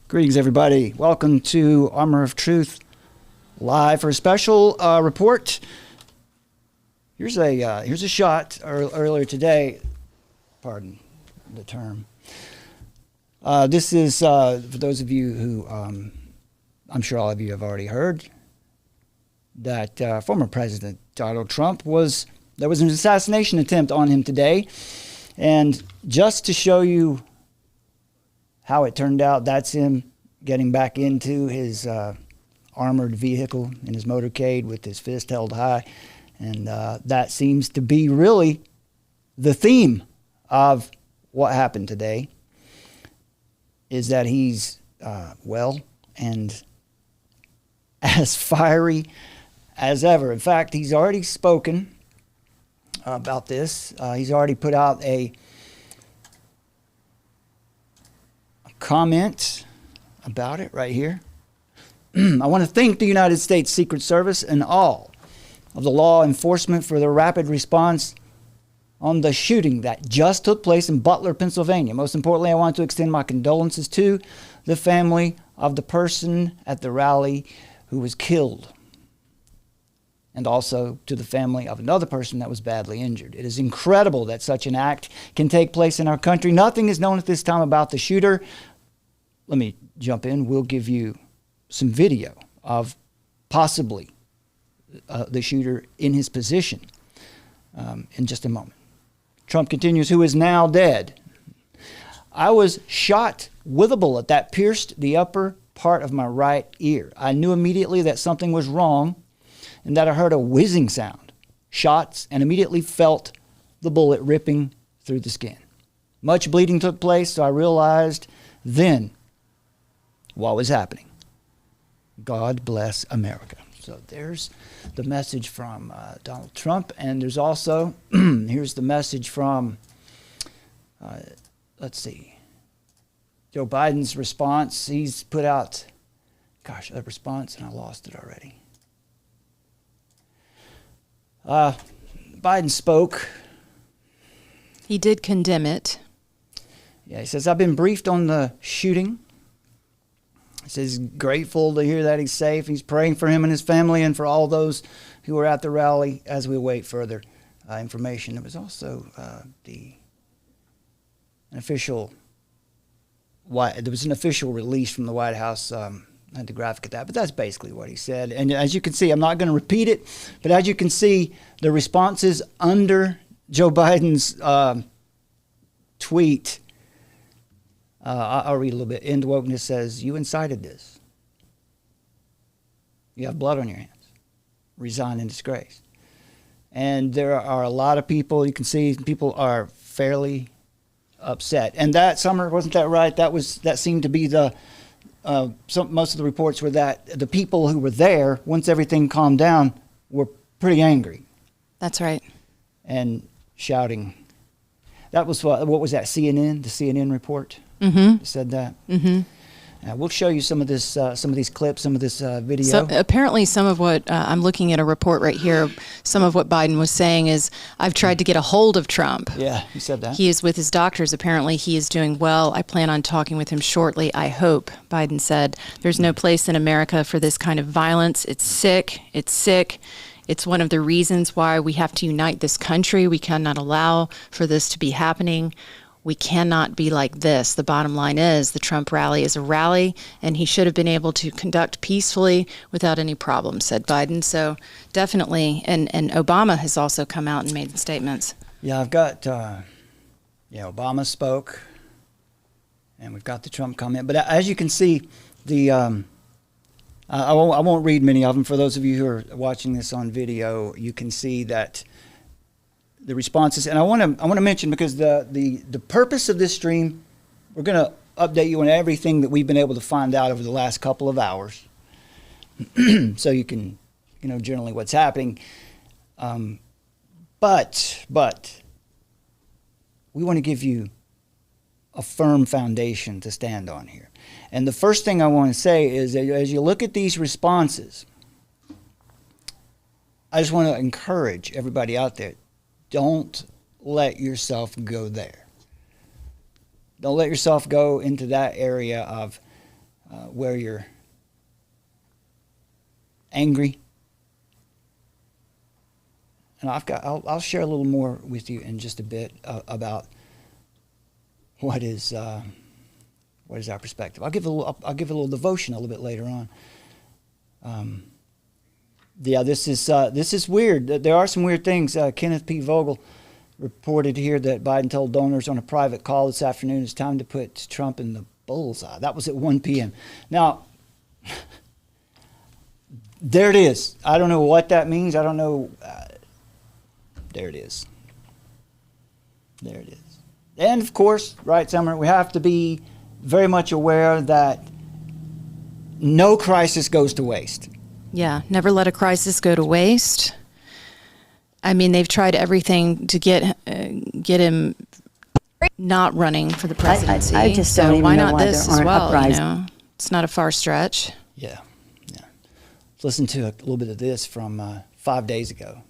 Greetings, everybody. Welcome to Armor of Truth Live for a special report. Here's a shot earlier today. Pardon the term. This is for those of you who I'm sure all of you have already heard that former President Donald Trump there was an assassination attempt on him today, and just to show you how it turned out, that's him getting back into his armored vehicle in his motorcade with his fist held high. And that seems to be really the theme of what happened today, is that he's well and as fiery as ever. In fact, he's already spoken about this. He's already put out a comment about it right here. I want to thank the United States Secret Service and all of the law enforcement for their rapid response on the shooting that just took place in Butler, Pennsylvania. Most importantly, I want to extend my condolences to the family of the person at the rally who was killed, and also to the family of another person that was badly injured. It is incredible that such an act can take place in our country. Nothing is known at this time about the shooter. Let me jump in. We'll give you some video of possibly the shooter in his position in just a moment. Trump continues, who is now dead. I was shot with a bullet that pierced the upper part of my right ear. I knew immediately that something was wrong and that I heard a whizzing sound, shots, and immediately felt the bullet ripping through the skin. Much bleeding took place, so I realized then what was happening. God bless America. So there's the message from Donald Trump, and there's also, here's the message from, let's see, Joe Biden's response. He's put out, gosh, that response, and I lost it already. Biden spoke. He did condemn it. Yeah, he says, I've been briefed on the shooting. He says he's grateful to hear that he's safe. He's praying for him and his family and for all those who were at the rally as we await further information. There was also an official release from the White House. I had the graphic of that, but that's basically what he said. And as you can see, I'm not going to repeat it, but as you can see, the responses under Joe Biden's tweet, I'll read a little bit. End Wokeness says, you incited this. You have blood on your hands. Resign in disgrace. And there are a lot of people, you can see people are fairly upset. And that, Summer, wasn't that right? That seemed to be most of the reports were that the people who were there, once everything calmed down, were pretty angry. That's right. And shouting. That was what was that, CNN? The CNN report? Said that. We'll show you some of this, some of these clips, some of this video. So apparently, some of what I'm looking at a report right here. Some of what Biden was saying is, I've tried to get a hold of Trump. Yeah, he said that. He is with his doctors. Apparently, he is doing well. I plan on talking with him shortly. I hope. Biden said, "There's no place in America for this kind of violence. It's sick. It's sick." It's one of the reasons why we have to unite this country. We cannot allow for this to be happening. We cannot be like this. The bottom line is the Trump rally is a rally, and he should have been able to conduct peacefully without any problem, said Biden. So definitely, and Obama has also come out and made statements. Yeah, I've got, Obama spoke, and we've got the Trump comment. But as you can see, I won't read many of them. For those of you who are watching this on video, you can see that the responses, and I want to mention, because the purpose of this stream, we're going to update you on everything that we've been able to find out over the last couple of hours, so you can know generally what's happening. But we want to give you a firm foundation to stand on here. And the first thing I want to say is that as you look at these responses, I just want to encourage everybody out there, don't let yourself go there. Don't let yourself go into that area of where you're angry. And I'll share a little more with you in just a bit about what is our perspective. I'll give a little devotion a little bit later on. This is weird. There are some weird things. Kenneth P. Vogel reported here that Biden told donors on a private call this afternoon it's time to put Trump in the bullseye. That was at 1 p.m. Now, there it is. I don't know what that means. I don't know. There it is. There it is. And of course, right, Summer, we have to be very much aware that no crisis goes to waste. Yeah, never let a crisis go to waste. I mean, they've tried everything to get him not running for the presidency. I just don't even why know not why this there as aren't well? uprisings. It's not a far stretch. Yeah. Let's listen to a little bit of this from 5 days ago.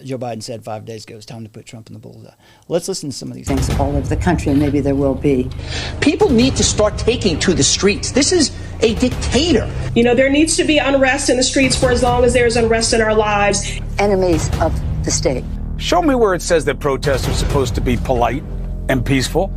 Joe Biden said 5 days ago it's time to put Trump in the bullseye. Let's listen to some of these things all over the country, and maybe there will be. People need to start taking to the streets. This is a dictator. You know, there needs to be unrest in the streets for as long as there's unrest in our lives. Enemies of the state. Show me where it says that protests are supposed to be polite and peaceful.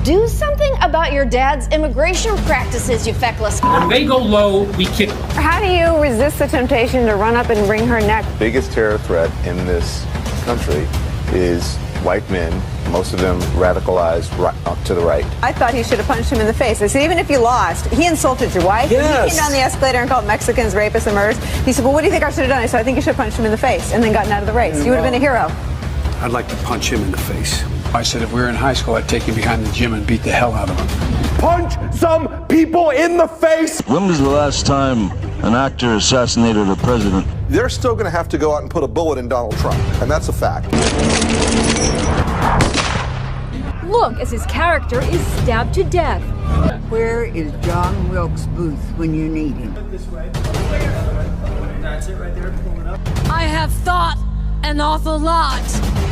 Do something about your dad's immigration practices, you feckless. When they go low, we kick. How do you resist the temptation to run up and wring her neck? The biggest terror threat in this country is white men, most of them radicalized right up to the right. I thought he should have punched him in the face. I said, even if you lost, he insulted your wife. Yes. He came down the escalator and called Mexicans rapists and murderers. He said, well, what do you think I should have done? I said, I think you should have punched him in the face and then gotten out of the race. You would have been a hero. I'd like to punch him in the face. I said if we were in high school, I'd take him behind the gym and beat the hell out of him. Punch some people in the face! When was the last time an actor assassinated a president? They're still going to have to go out and put a bullet in Donald Trump, and that's a fact. Look as his character is stabbed to death. Where is John Wilkes Booth when you need him? That's it right there. Pull it up. I have thought an awful lot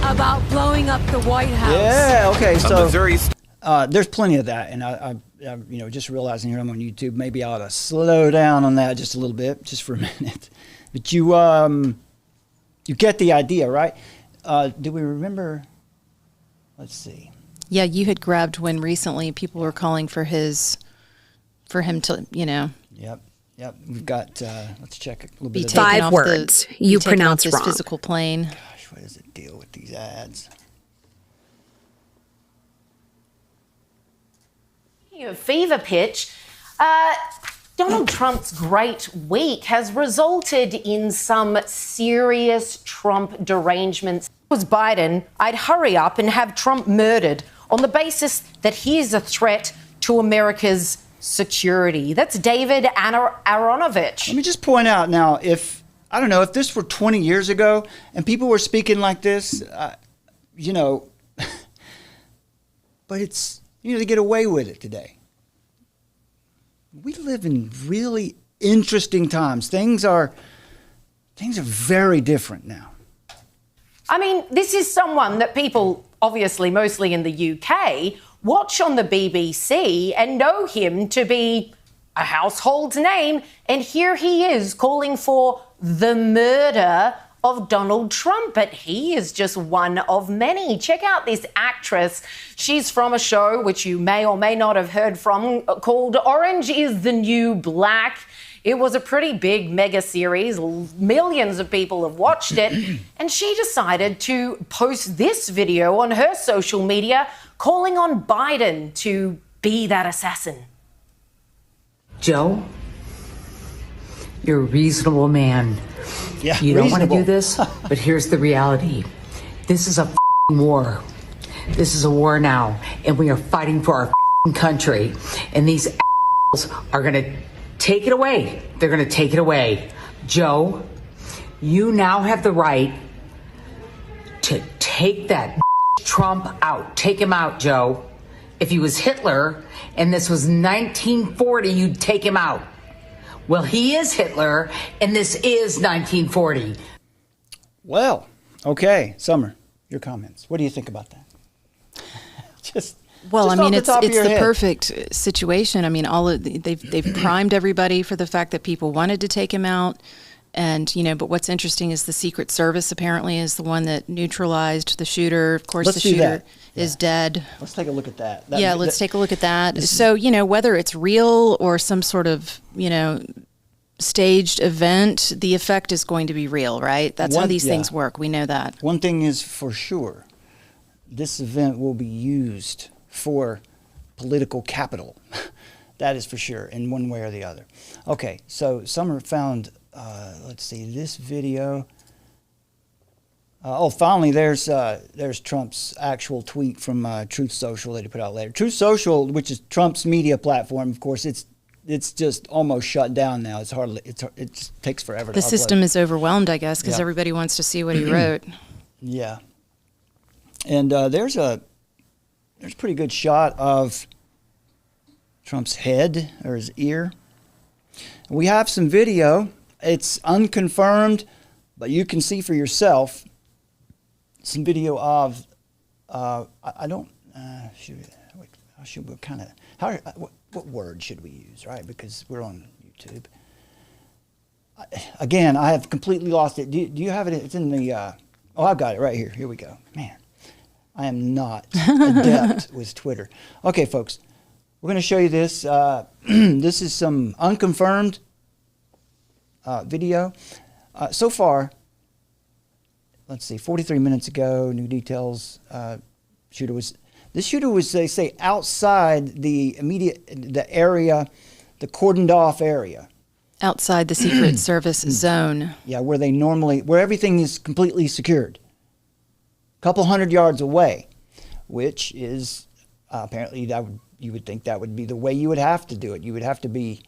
about blowing up the White House. Yeah, okay, so there's plenty of that, and I just realizing here I'm on YouTube, maybe I ought to slow down on that just a little bit, just for a minute. But you get the idea, right? Do we remember? Let's see. Yeah, you had grabbed when recently people were calling for him to, Yep. We've got. Let's check a little bit. Be Of taken Five off words the, you be taken pronounce off this wrong. physical plane. Gosh, what is the deal with these ads? A fever pitch. Donald Trump's great week has resulted in some serious Trump derangements. If it was Biden, I'd hurry up and have Trump murdered on the basis that he is a threat to America's security. That's David Aronovich. Let me just point out now, if this were 20 years ago and people were speaking like this, but it's, they get away with it today. We live in really interesting times. Things are very different now. I mean, this is someone that people, obviously mostly in the UK, watch on the BBC and know him to be a household name. And here he is calling for the murder of Donald Trump. But he is just one of many. Check out this actress. She's from a show which you may or may not have heard from called Orange is the New Black. It was a pretty big mega series. Millions of people have watched it. And she decided to post this video on her social media calling on Biden to be that assassin. Joe, you're a reasonable man. Yeah, you don't want to do this, but here's the reality. This is a war. This is a war now, and we are fighting for our country. And these are going to take it away. They're going to take it away. Joe, you now have the right to take that Trump out. Take him out, Joe. If he was Hitler and this was 1940, you'd take him out. Well, he is Hitler, and this is 1940. Well, okay, Summer, your comments. What do you think about that? Well, Just I mean, off it's the top of your the head. perfect situation. I mean, they've primed everybody for the fact that people wanted to take him out, and but what's interesting is the Secret Service apparently is the one that neutralized the shooter. Of course, Let's the do shooter that. is dead. Let's take a look at that. Let's take a look at that. So whether it's real or some sort of staged event, the effect is going to be real, right? That's how these things work. We know that. One thing is for sure, this event will be used for political capital. That is for sure, in one way or the other. Okay, so Summer found, let's see, this video. Finally, there's Trump's actual tweet from Truth Social that he put out later. Truth Social, which is Trump's media platform, of course, it's just almost shut down now. It just takes forever. The to system upload. is overwhelmed, I guess, because everybody wants to see what he wrote. Yeah, and there's a pretty good shot of Trump's head or his ear. We have some video. It's unconfirmed, but you can see for yourself some video of. What word should we use, right? Because we're on YouTube. Again, I have completely lost it. Do you have it? It's in the. I've got it right here. Here we go. Man, I am not adept with Twitter. Okay, folks, we're going to show you this. This is some unconfirmed video. So far, let's see, 43 minutes ago, new details. This shooter was, they say, outside the area, the cordoned off area. Outside the Secret Service zone. Yeah, where everything is completely secured. A couple 100 yards away, which is apparently you would think that would be the way you would have to do it. You would have to be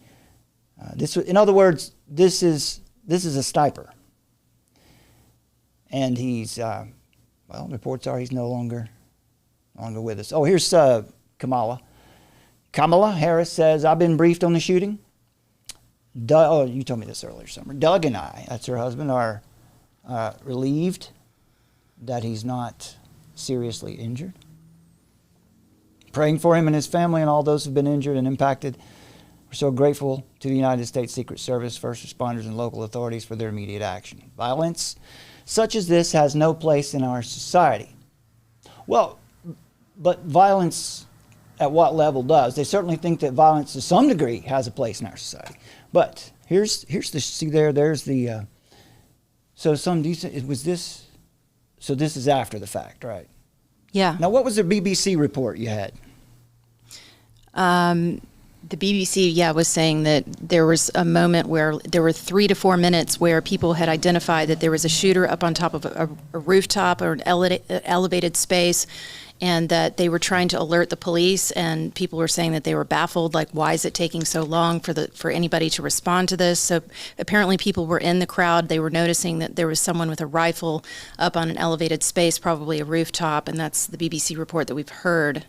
in other words, this is a sniper. And he's reports are he's no longer with us. Oh, here's Kamala. Kamala Harris says, I've been briefed on the shooting. You told me this earlier, Summer. Doug and I, that's her husband, are relieved that he's not seriously injured. Praying for him and his family and all those who've been injured and impacted. We're so grateful to the United States Secret Service, first responders, and local authorities for their immediate action. Violence such as this has no place in our society. Well, but violence at what level does? They certainly think that violence to some degree has a place in our society. But here's the, see there's the, so some decent, this is after the fact, right? Yeah. Now, what was the BBC report you had? The BBC, was saying that there was a moment where there were 3 to 4 minutes where people had identified that there was a shooter up on top of a rooftop or an elevated space, and that they were trying to alert the police, and people were saying that they were baffled, like, why is it taking so long for anybody to respond to this? So apparently people were in the crowd. They were noticing that there was someone with a rifle up on an elevated space, probably a rooftop, and that's the BBC report that we've heard.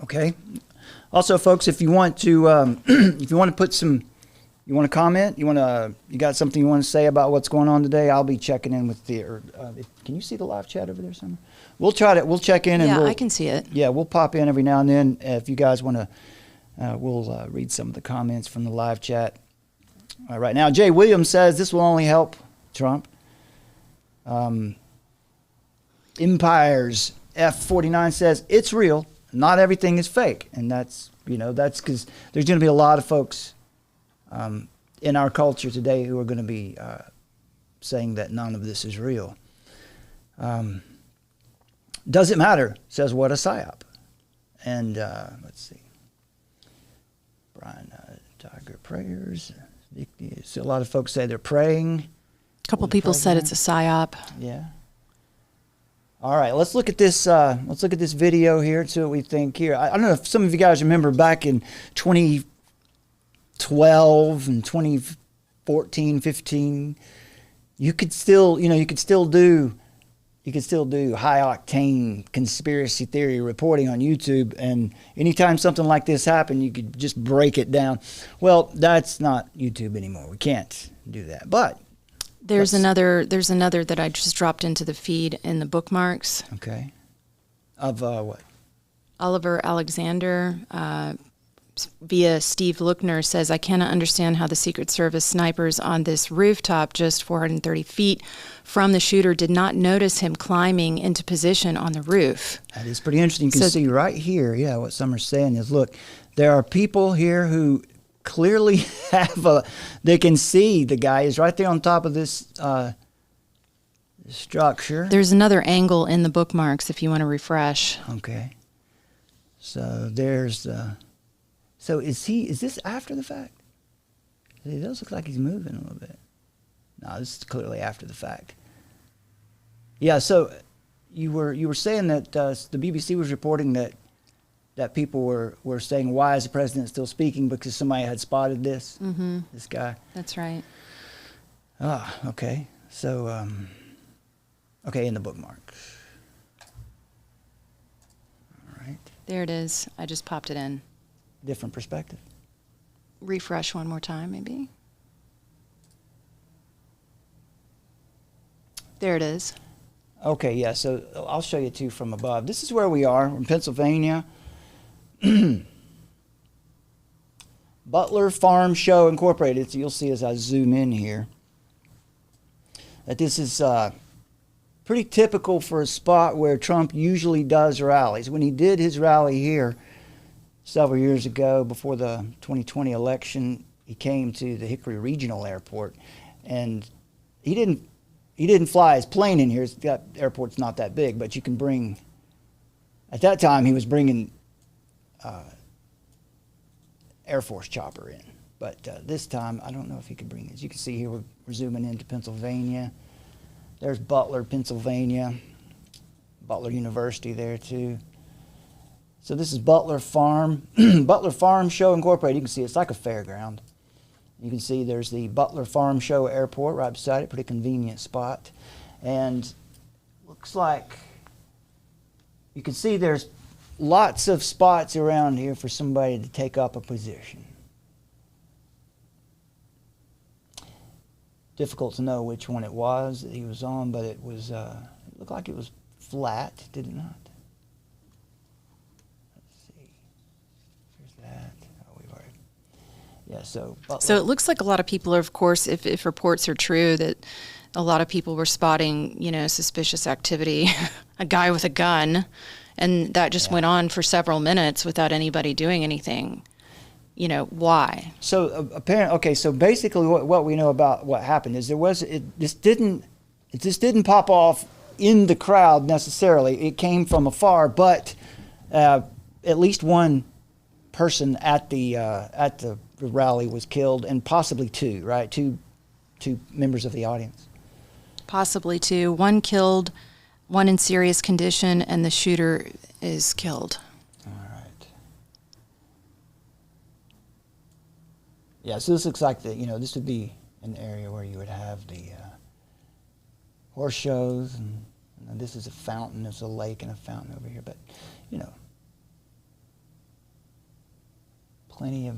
Okay. Also, folks, if you want to, put some, you want to comment, you got something you want to say about what's going on today, I'll be checking in with can you see the live chat over there, Summer? We'll check in and I can see it. Yeah, we'll pop in every now and then. If you guys want to, we'll read some of the comments from the live chat. Right now, Jay Williams says this will only help Trump. Empires F49 says it's real. Not everything is fake, and that's because there's going to be a lot of folks in our culture today who are going to be saying that none of this is real. Does it matter? Says what a psyop. And let's see, Brian Tiger prayers. So a lot of folks say they're praying. A couple people said it's a psyop. Yeah. All right, let's look at this. Let's look at this video here and see what we think here. I don't know if some of you guys remember back in 2012 and 2014, 15. You could still do high octane conspiracy theory reporting on YouTube, and anytime something like this happened, you could just break it down. Well, that's not YouTube anymore. We can't do that, but. There's another that I just dropped into the feed in the bookmarks. Okay. Of what? Oliver Alexander, via Steve Lookner, says, I cannot understand how the Secret Service snipers on this rooftop just 430 feet from the shooter did not notice him climbing into position on the roof. That is pretty interesting. You can see right here, what Summer's saying is, look, there are people here who clearly they can see the guy is right there on top of this structure. There's another angle in the bookmarks if you want to refresh. Okay. So there's so is this after the fact? It does look like he's moving a little bit. No, this is clearly after the fact. Yeah, so you were saying that the BBC was reporting that people were saying, why is the president still speaking? Because somebody had spotted this, this guy. That's right. Ah, okay. So, okay, in the bookmarks. All right. There it is. I just popped it in. Different perspective. Refresh one more time, maybe. There it is. Okay, yeah, so I'll show you two from above. This is where we are in Pennsylvania. Butler Farm Show Incorporated. So you'll see as I zoom in here that this is pretty typical for a spot where Trump usually does rallies. When he did his rally here several years ago before the 2020 election, he came to the Hickory Regional Airport, and he didn't fly his plane in here. The airport's not that big, but you can bring. At that time, he was bringing Air Force chopper in, but this time I don't know if he could bring it. As you can see here, we're zooming into Pennsylvania. There's Butler, Pennsylvania. Butler University there too. So this is Butler Farm, Butler Farm Show Incorporated. You can see it's like a fairground. You can see there's the Butler Farm Show Airport right beside it, pretty convenient spot. And looks like you can see there's lots of spots around here for somebody to take up a position. Difficult to know which one it was that he was on, but it was it looked like it was flat, did it not? Yeah, so it looks like a lot of people are, of course, if reports are true, that a lot of people were spotting, suspicious activity, a guy with a gun, and that just went on for several minutes without anybody doing anything. Why? So apparently, okay, so basically what we know about what happened is this didn't pop off in the crowd necessarily. It came from afar, but at least one person at the rally was killed, and possibly two, right? Two members of the audience. Possibly two. One killed, one in serious condition, and the shooter is killed. All right. Yeah, so this looks like this would be an area where you would have the horse shows, and this is a fountain. There's a lake and a fountain over here, but plenty of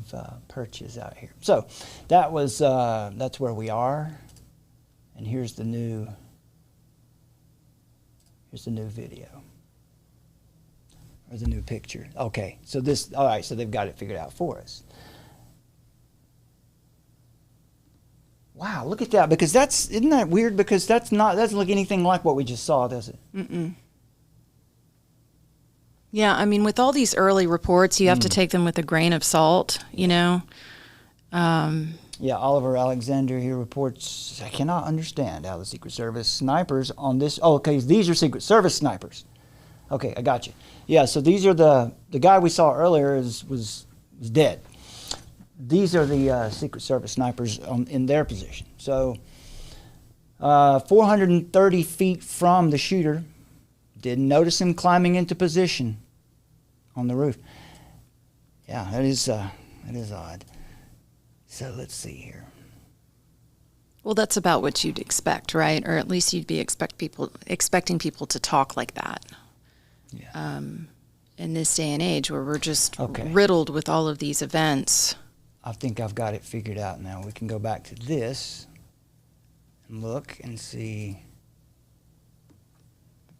perches out here. So that was that's where we are, and here's the new video, or the new picture. Okay, so all right, so they've got it figured out for us. Wow, look at that! Because isn't that weird? Because that doesn't look anything like what we just saw, does it? Mm-mm. Yeah, I mean, with all these early reports, you have to take them with a grain of salt, Yeah, Oliver Alexander here reports, I cannot understand how the Secret Service snipers on this. Oh, okay, these are Secret Service snipers. Okay, I got you. Yeah, so these are the guy we saw earlier was dead. These are the Secret Service snipers in their position. So 430 feet from the shooter. Didn't notice him climbing into position on the roof. Yeah, that is odd. So let's see here. Well, that's about what you'd expect, right? Or at least you'd be expecting people to talk like that. Yeah. In this day and age where we're just riddled with all of these events. I think I've got it figured out now. We can go back to this and look and see.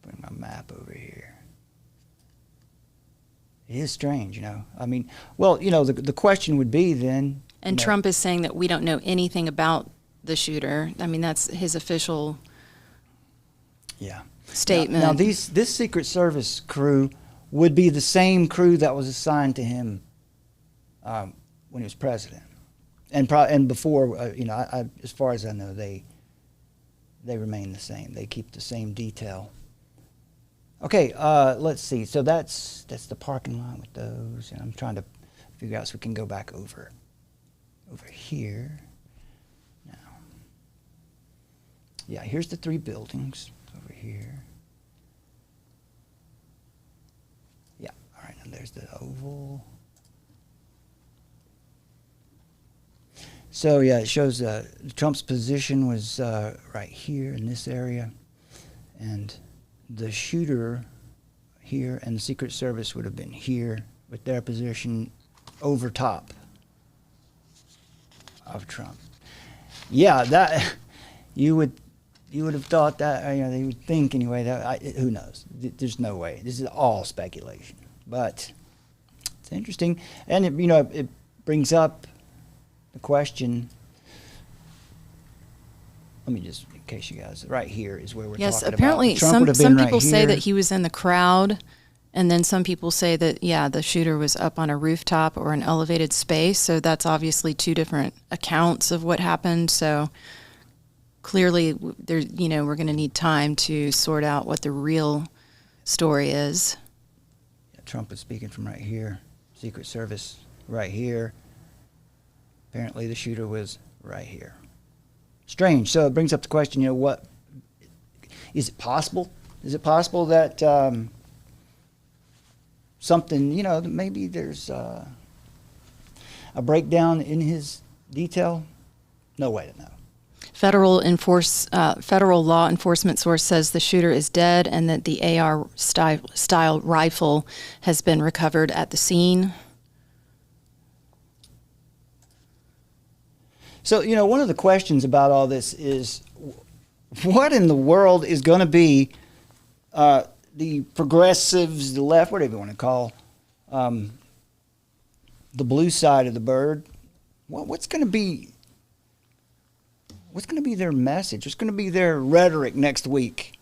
Bring my map over here. It is strange, you know. I mean, well, you know, the question would be then. And Trump is saying that we don't know anything about the shooter. I mean, that's his official statement. Now this Secret Service crew would be the same crew that was assigned to him when he was president, and before. You know, as far as I know, they remain the same. They keep the same detail. Okay, let's see. So that's the parking lot with those, and I'm trying to figure out so we can go back over here. Now, yeah, here's the 3 buildings over here. Yeah, all right. And there's the oval. So yeah, it shows Trump's position was right here in this area, and the shooter here, and the Secret Service would have been here with their position over top of Trump. Yeah, that you would have thought that, you know, they would think anyway. That who knows? There's no way. This is all speculation, but it's interesting, and it brings up the question. Let me just, in case you guys, right here is where we're talking about. Yes, apparently some people say that he was in the crowd, and then some people say that, yeah, the shooter was up on a rooftop or an elevated space. So that's obviously 2 different accounts of what happened. So clearly, we're going to need time to sort out what the real story is. Yeah, Trump was speaking from right here. Secret Service right here. Apparently, the shooter was right here. Strange. So it brings up the question, what is it possible? Is it possible that something, maybe there's a breakdown in his detail? No way to know. Federal law enforcement source says the shooter is dead and that the AR style rifle has been recovered at the scene. So, one of the questions about all this is, what in the world is going to be the progressives, the left, whatever you want to call the blue side of the bird? What's going to be their message? What's going to be their rhetoric next week?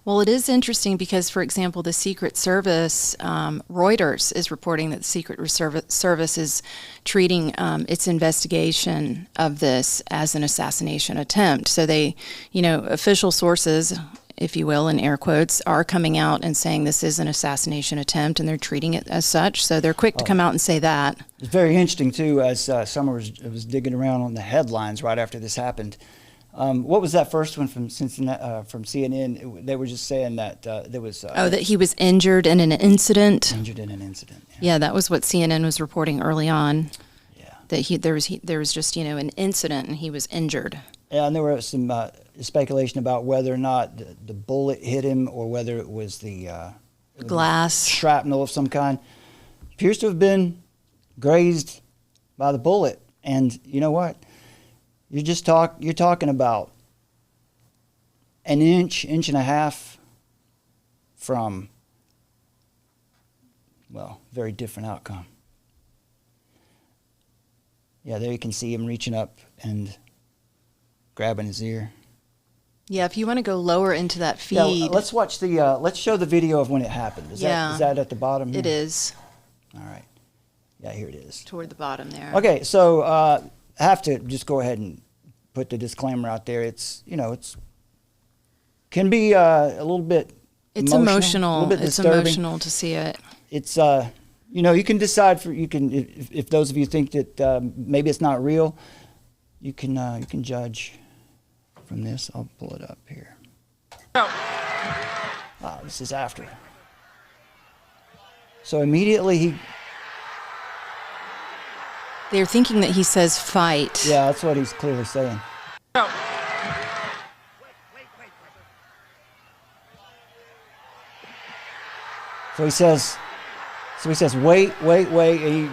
Well, it is interesting because, for example, the Secret Service, Reuters is reporting that the Secret Service is treating its investigation of this as an assassination attempt. So they, official sources, if you will, in air quotes, are coming out and saying this is an assassination attempt, and they're treating it as such. So they're quick to come out and say that. It's very interesting, too, as Summer was digging around on the headlines right after this happened. What was that first one from Cincinnati, from CNN? They were just saying that there was... that he was injured in an incident. Injured in an incident. Yeah, that was what CNN was reporting early on. Yeah. That there was just, an incident and he was injured. Yeah, and there was some speculation about whether or not the bullet hit him or whether it was the... glass. Shrapnel of some kind. Appears to have been grazed by the bullet. And you know what? You're talking about an inch and a half from, well, very different outcome. Yeah, there you can see him reaching up and grabbing his ear. Yeah, if you want to go lower into that feed. Yeah, let's watch let's show the video of when it happened. Is that at the bottom here? It is. All right. Yeah, here it is. Toward the bottom there. Okay, so I have to just go ahead and put the disclaimer out there. It's, it's can be a little bit emotional. A little bit it's disturbing. Emotional to see it. It's you can decide if those of you think that maybe it's not real, you can judge from this. I'll pull it up here. This is after. So immediately they're thinking that he says fight. Yeah, that's what he's clearly saying. So he says, wait. He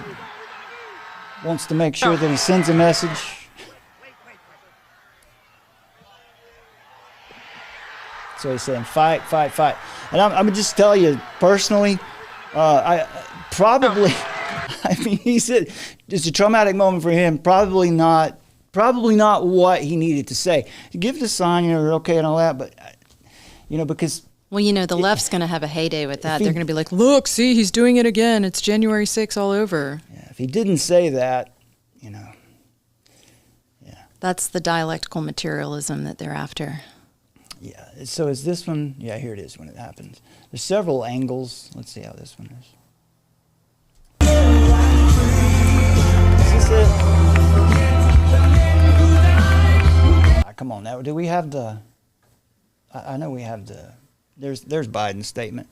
wants to make sure that he sends a message. So he's saying, fight. And I'm going to just tell you personally, I probably, I mean, he said it's a traumatic moment for him. Probably not what he needed to say. Give it a sign, you're okay and all that, but because. Well, the left's going to have a heyday with that. They're going to be like, look, see, he's doing it again. It's January 6th all over. Yeah, if he didn't say that, That's the dialectical materialism that they're after. Yeah. So is this one? Yeah, here it is when it happens. There's several angles. Let's see how this one is. Is this it? Come on now. Do we have the? I know we have the. There's Biden's statement.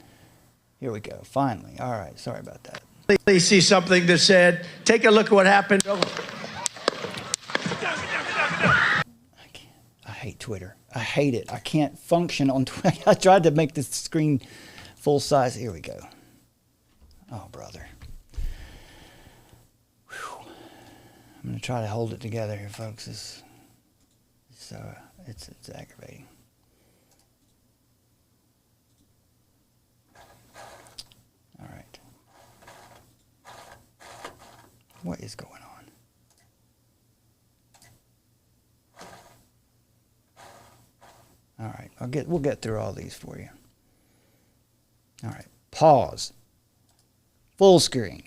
Here we go. Finally. All right. Sorry about that. Please see something that said, "Take a look at what happened." I hate Twitter. I hate it. I can't function on Twitter. I tried to make the screen full size. Here we go. Oh, brother. Whew. I'm going to try to hold it together here, folks. It's aggravating. All right. What is going on? All right, we'll get through all these for you. All right, pause. Full screen.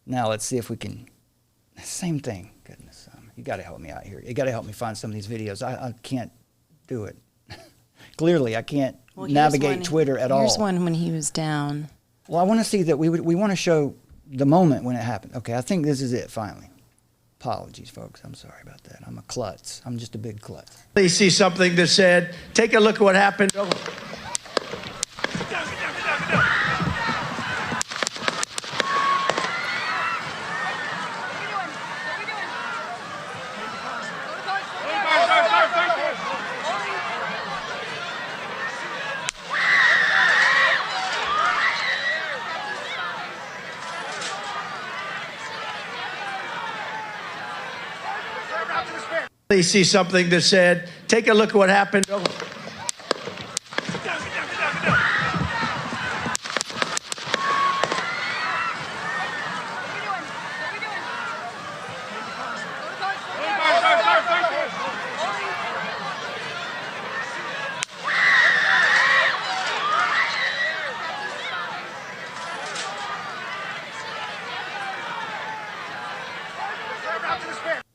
Now let's see if we can. Same thing. Goodness, you got to help me out here. You got to help me find some of these videos. I can't do it. Clearly, I can't navigate Twitter at all. Here's one when he was down. Well, I want to see that we want to show the moment when it happened. Okay, I think this is it finally. Apologies, folks. I'm sorry about that. I'm a klutz. I'm just a big klutz. Please see something that said, "Take a look at what happened." Please see something that said, "Take a look at what happened."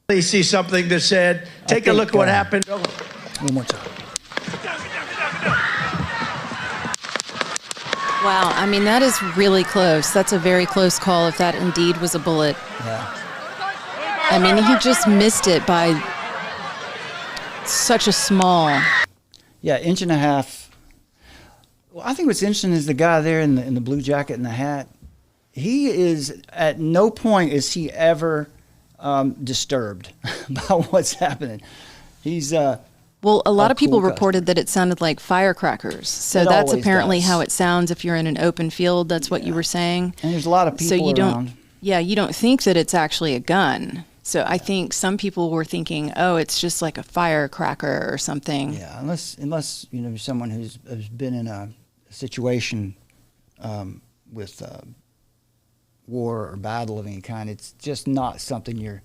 Please see something that said, "Take a look at what happened." One more time. Wow, I mean, that is really close. That's a very close call if that indeed was a bullet. Yeah. I mean, he just missed it by such a small. Yeah, inch and a half. Well, I think what's interesting is the guy there in the blue jacket and the hat. He is, at no point is he ever disturbed by what's happening. He's well, a lot of people reported that it sounded like firecrackers. So that's apparently how it sounds if you're in an open field. That's what you were saying. And there's a lot of people around. You don't think that it's actually a gun. So I think some people were thinking, oh, it's just like a firecracker or something. Yeah, unless you're someone who's been in a situation with war or battle of any kind. It's just not something you're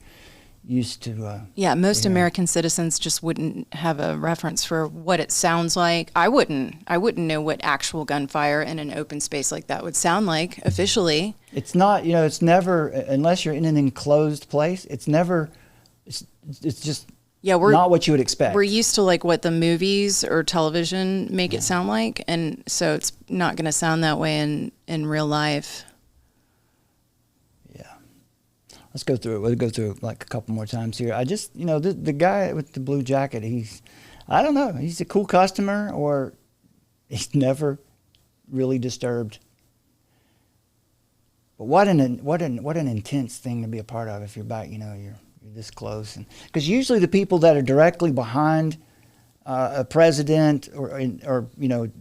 used to. Most American citizens just wouldn't have a reference for what it sounds like. I wouldn't know what actual gunfire in an open space like that would sound like officially. It's not, it's never, unless you're in an enclosed place, it's just not what you would expect. We're used to like what the movies or television make it sound like, and so it's not going to sound that way in real life. Let's go through it. We'll go through it like a couple more times here. I just, the guy with the blue jacket, I don't know, he's a cool customer or he's never really disturbed. But what an intense thing to be a part of if you're back, you're this close. And because usually the people that are directly behind a president or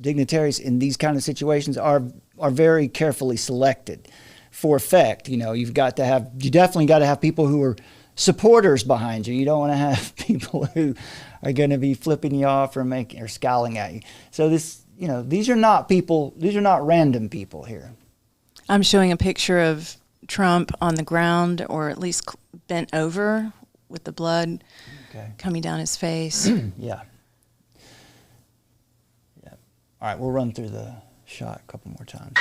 dignitaries in these kind of situations are very carefully selected. For effect, you definitely got to have people who are supporters behind you. You don't want to have people who are going to be flipping you off or scowling at you. So these are not random people here. I'm showing a picture of Trump on the ground, or at least bent over with the blood coming down his face. Yeah. Yeah. All right, we'll run through the shot a couple more times.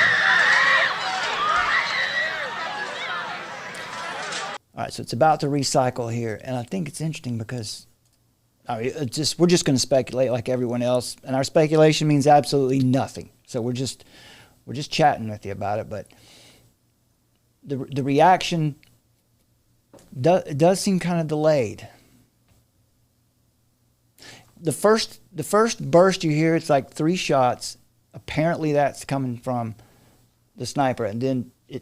All right, so it's about to recycle here, and I think it's interesting because we're just going to speculate like everyone else, and our speculation means absolutely nothing. So we're just chatting with you about it, but the reaction does seem kind of delayed. The first burst you hear, it's like 3 shots. Apparently that's coming from the sniper, and then a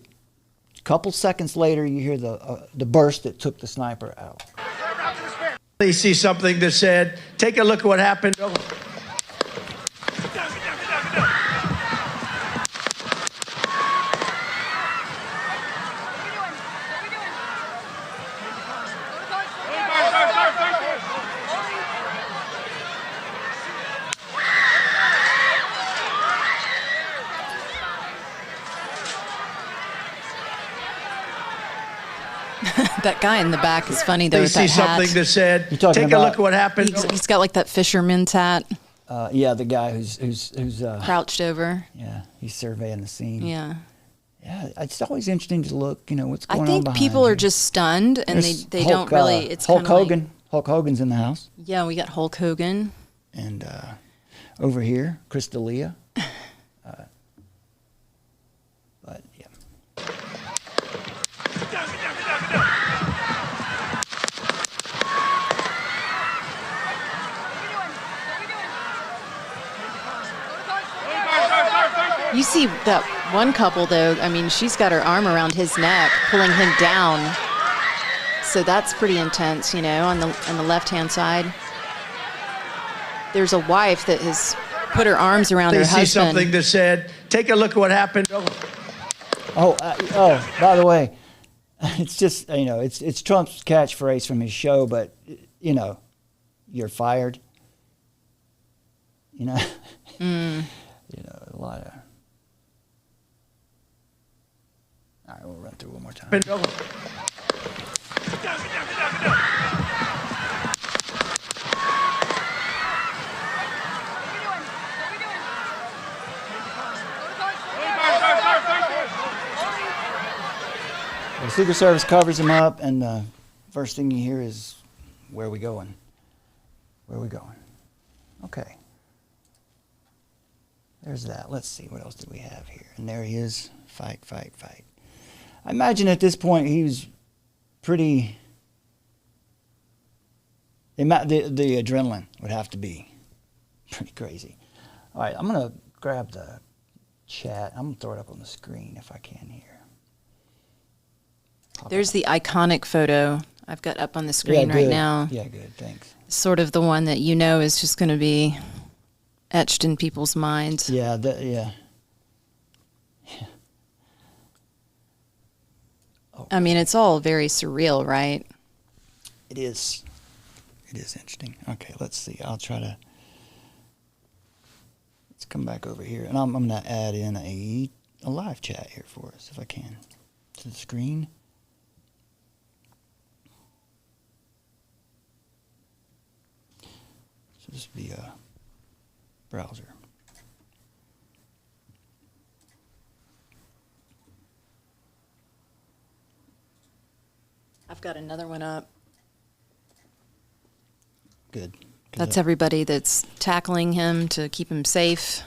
couple seconds later you hear the burst that took the sniper out. They see something that said, take a look at what happened. That guy in the back is funny though. They With see that hat. something that said, take a look at what happened. He's got like that fisherman's hat. Yeah, the guy who's Crouched over. Yeah, he's surveying the scene. Yeah. Yeah, it's always interesting to look, what's going on I think behind people you. are just stunned, and they Hulk, don't really. It's Hulk kinda like- Hogan. Hulk Hogan's in the house. Yeah, we got Hulk Hogan. And over here, Chris D'Elia. But yeah. You see that one couple though. I mean, she's got her arm around his neck, pulling him down. So that's pretty intense, on the left-hand side. There's a wife that has put her arms around her husband. They see something that said, take a look at what happened. By the way, it's just, it's Trump's catchphrase from his show, but, you're fired. A lot of... All right, we'll run through one more time. The Secret Service covers him up, and the first thing you hear is, where are we going? Where are we going? Okay. There's that. Let's see. What else do we have here? And there he is. Fight, fight, fight. I imagine at this point he was pretty... The adrenaline would have to be pretty crazy. All right, I'm going to grab the chat. I'm going to throw it up on the screen if I can here. There's the iconic photo I've got up on the screen right now. Yeah, good. Thanks. Sort of the one that is just going to be etched in people's minds. Yeah, I mean, it's all very surreal, right? It is. It is interesting. Okay, let's see. I'll try to... Let's come back over here. And I'm going to add in a live chat here for us, if I can, to the screen. So this will be a browser. I've got another one up. Good. That's everybody that's tackling him to keep him safe.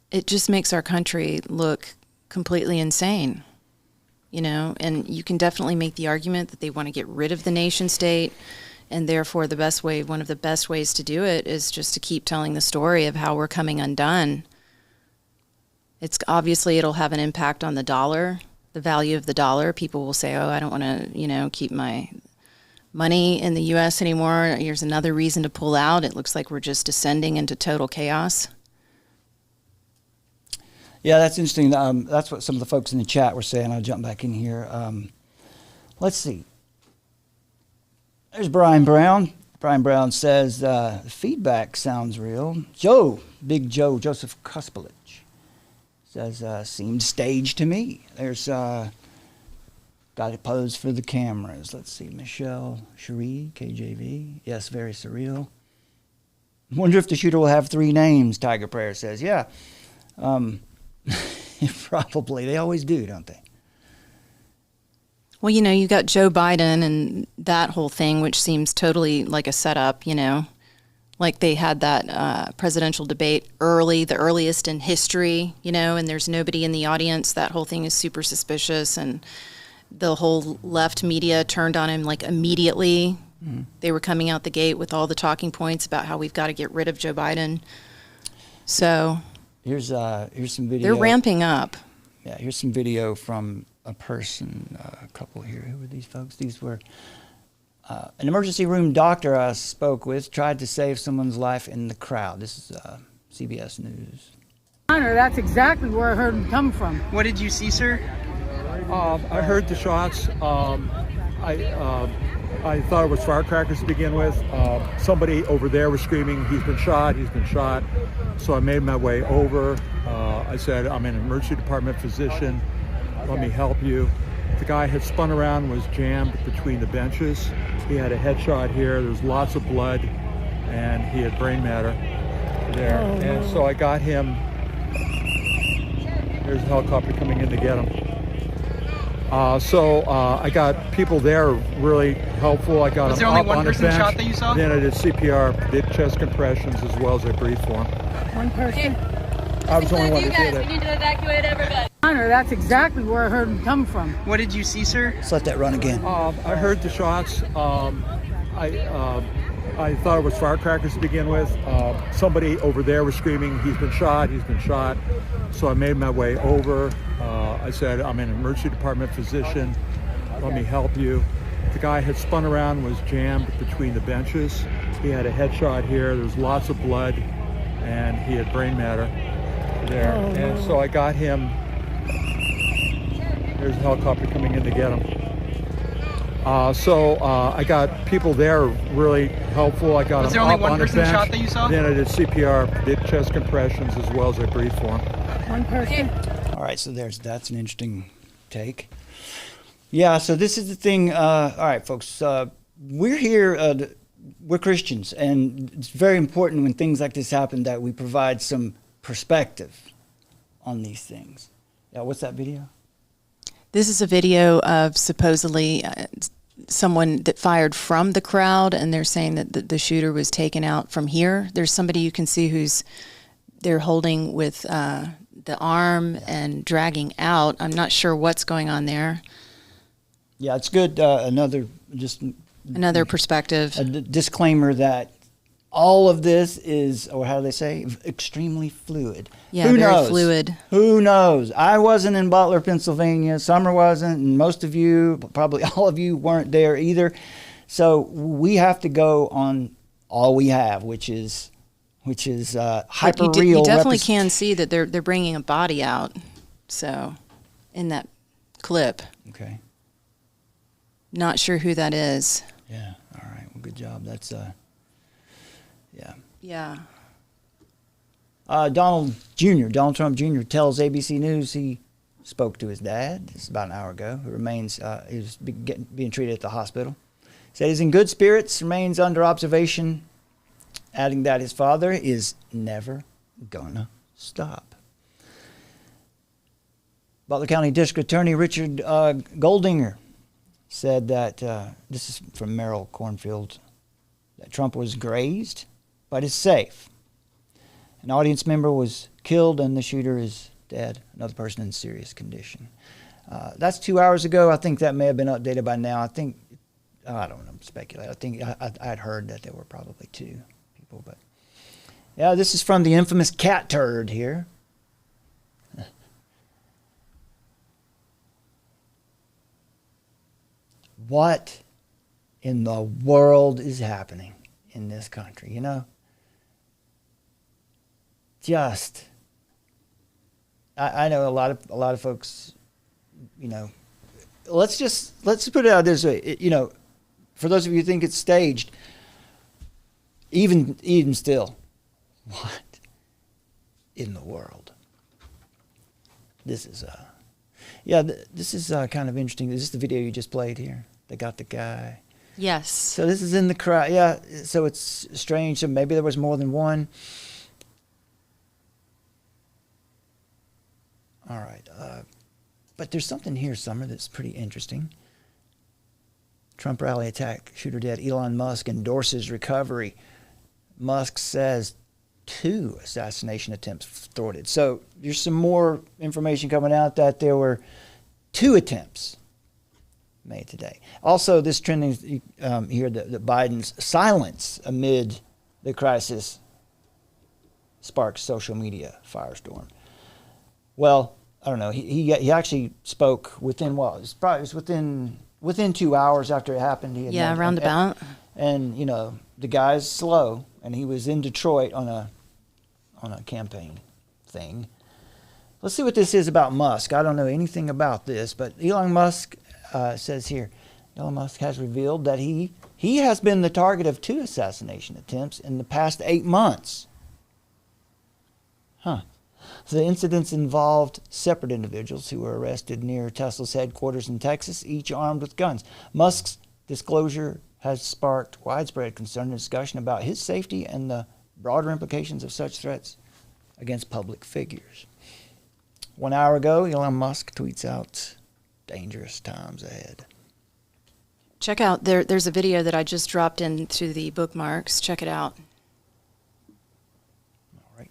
It just makes our country look completely insane, and you can definitely make the argument that they want to get rid of the nation state, and therefore one of the best ways to do it is just to keep telling the story of how we're coming undone. It's obviously it'll have an impact on the dollar, the value of the dollar. People will say, I don't want to, keep my money in the U.S. anymore. Here's another reason to pull out. It looks like we're just descending into total chaos. Yeah, that's interesting. That's what some of the folks in the chat were saying. I'll jump back in here. Let's see. There's Brian Brown. Brian Brown says, feedback sounds real. Joe, Big Joe, Joseph Kuspelich, says, seemed staged to me. There's, got to pose for the cameras. Let's see, Michelle Cherie, KJV. Yes, very surreal. Wonder if the shooter will have 3 names, Tiger Prayer says. Yeah, probably. They always do, don't they? Well, you got Joe Biden and that whole thing, which seems totally like a setup, Like they had that presidential debate early, the earliest in history, and there's nobody in the audience. That whole thing is super suspicious. And the whole left media turned on him like immediately. Mm-hmm. They were coming out the gate with all the talking points about how we've got to get rid of Joe Biden. So here's some video. They're ramping up. Yeah, here's some video from a person, a couple here. Who were these folks? These were an emergency room doctor I spoke with tried to save someone's life in the crowd. This is CBS News. Honor, that's exactly where I heard him come from. What did you see, sir? I heard the shots. I thought it was firecrackers to begin with. Somebody over there was screaming, he's been shot, he's been shot. So I made my way over. I said, I'm an emergency department physician. Let me help you. The guy had spun around, was jammed between the benches. He had a headshot here. There was lots of blood, and he had brain matter there. And so I got him. There's a helicopter coming in to get him. So I got people there really helpful. I got him up on the bench. Was there only one person shot that you saw? Then I did CPR, did chest compressions, as well as I breathed for him. One person? I was the only one that did it. We need to evacuate everybody. Honor, that's exactly where I heard him come from. What did you see, sir? Let's let that run again. I heard the shots. I thought it was firecrackers to begin with. Somebody over there was screaming, he's been shot, he's been shot. So I made my way over. I said, I'm an emergency department physician. Let me help you. The guy had spun around, was jammed between the benches. He had a headshot here. There was lots of blood, and he had brain matter there. And so I got him. There's a helicopter coming in to get him. So I got people there really helpful. I got him up on the bench. Was there only one person shot that you saw? Then I did CPR, did chest compressions, as well as I breathed for him. One person? All right, so that's an interesting take. Yeah, so this is the thing. All right, folks, we're here, we're Christians, and it's very important when things like this happen that we provide some perspective on these things. Yeah, what's that video? This is a video of supposedly someone that fired from the crowd, and they're saying that the shooter was taken out from here. There's somebody you can see who's they're holding with the arm and dragging out. I'm not sure what's going on there. Yeah, it's good. Another perspective. A disclaimer that all of this is, or how do they say, extremely fluid. Yeah, Who very knows? fluid. Who knows? I wasn't in Butler, Pennsylvania. Summer wasn't, and most of you, probably all of you, weren't there either. So we have to go on all we have, which is hyper real. You definitely can see that they're bringing a body out. So, in that clip. Okay. Not sure who that is. Yeah. All right. Well, good job. That's yeah. Yeah. Donald Trump Jr. tells ABC News he spoke to his dad. This is about an hour ago. Who remains he was being treated at the hospital. Said he's in good spirits. Remains under observation. Adding that his father is never gonna stop. Butler County District Attorney Richard Goldinger said that this is from Merrill Cornfield, that Trump was grazed but is safe. An audience member was killed and the shooter is dead. Another person in serious condition. That's 2 hours ago. I think that may have been updated by now. I don't know, speculate. I think I'd heard that there were probably 2 people, but yeah, this is from the infamous cat turd here. What in the world is happening in this country, you know? Just, I know a lot of folks, you know, let's put it out this way, you know, for those of you who think it's staged, Even still, what in the world? This is this is kind of interesting. Is this the video you just played here? They got the guy. Yes. So this is in the crowd. Yeah. So it's strange. So maybe there was more than one. All right. But there's something here, Summer, that's pretty interesting. Trump rally attack, shooter dead. Elon Musk endorses recovery. Musk says 2 assassination attempts thwarted. So there's some more information coming out that there were 2 attempts made today. Also, this trending here that Biden's silence amid the crisis sparks social media firestorm. Well, I don't know. He actually spoke within what? It was within 2 hours after it happened. He had roundabout. And you know, the guy's slow, and he was in Detroit on a campaign thing. Let's see what this is about Musk. I don't know anything about this, but Elon Musk says here, Elon Musk has revealed that he has been the target of 2 assassination attempts in the past 8 months. Huh. The incidents involved separate individuals who were arrested near Tesla's headquarters in Texas, each armed with guns. Musk's disclosure has sparked widespread concern and discussion about his safety and the broader implications of such threats against public figures. 1 hour ago, Elon Musk tweets out, "Dangerous times ahead." Check out, there's a video that I just dropped into the bookmarks. Check it out. All right.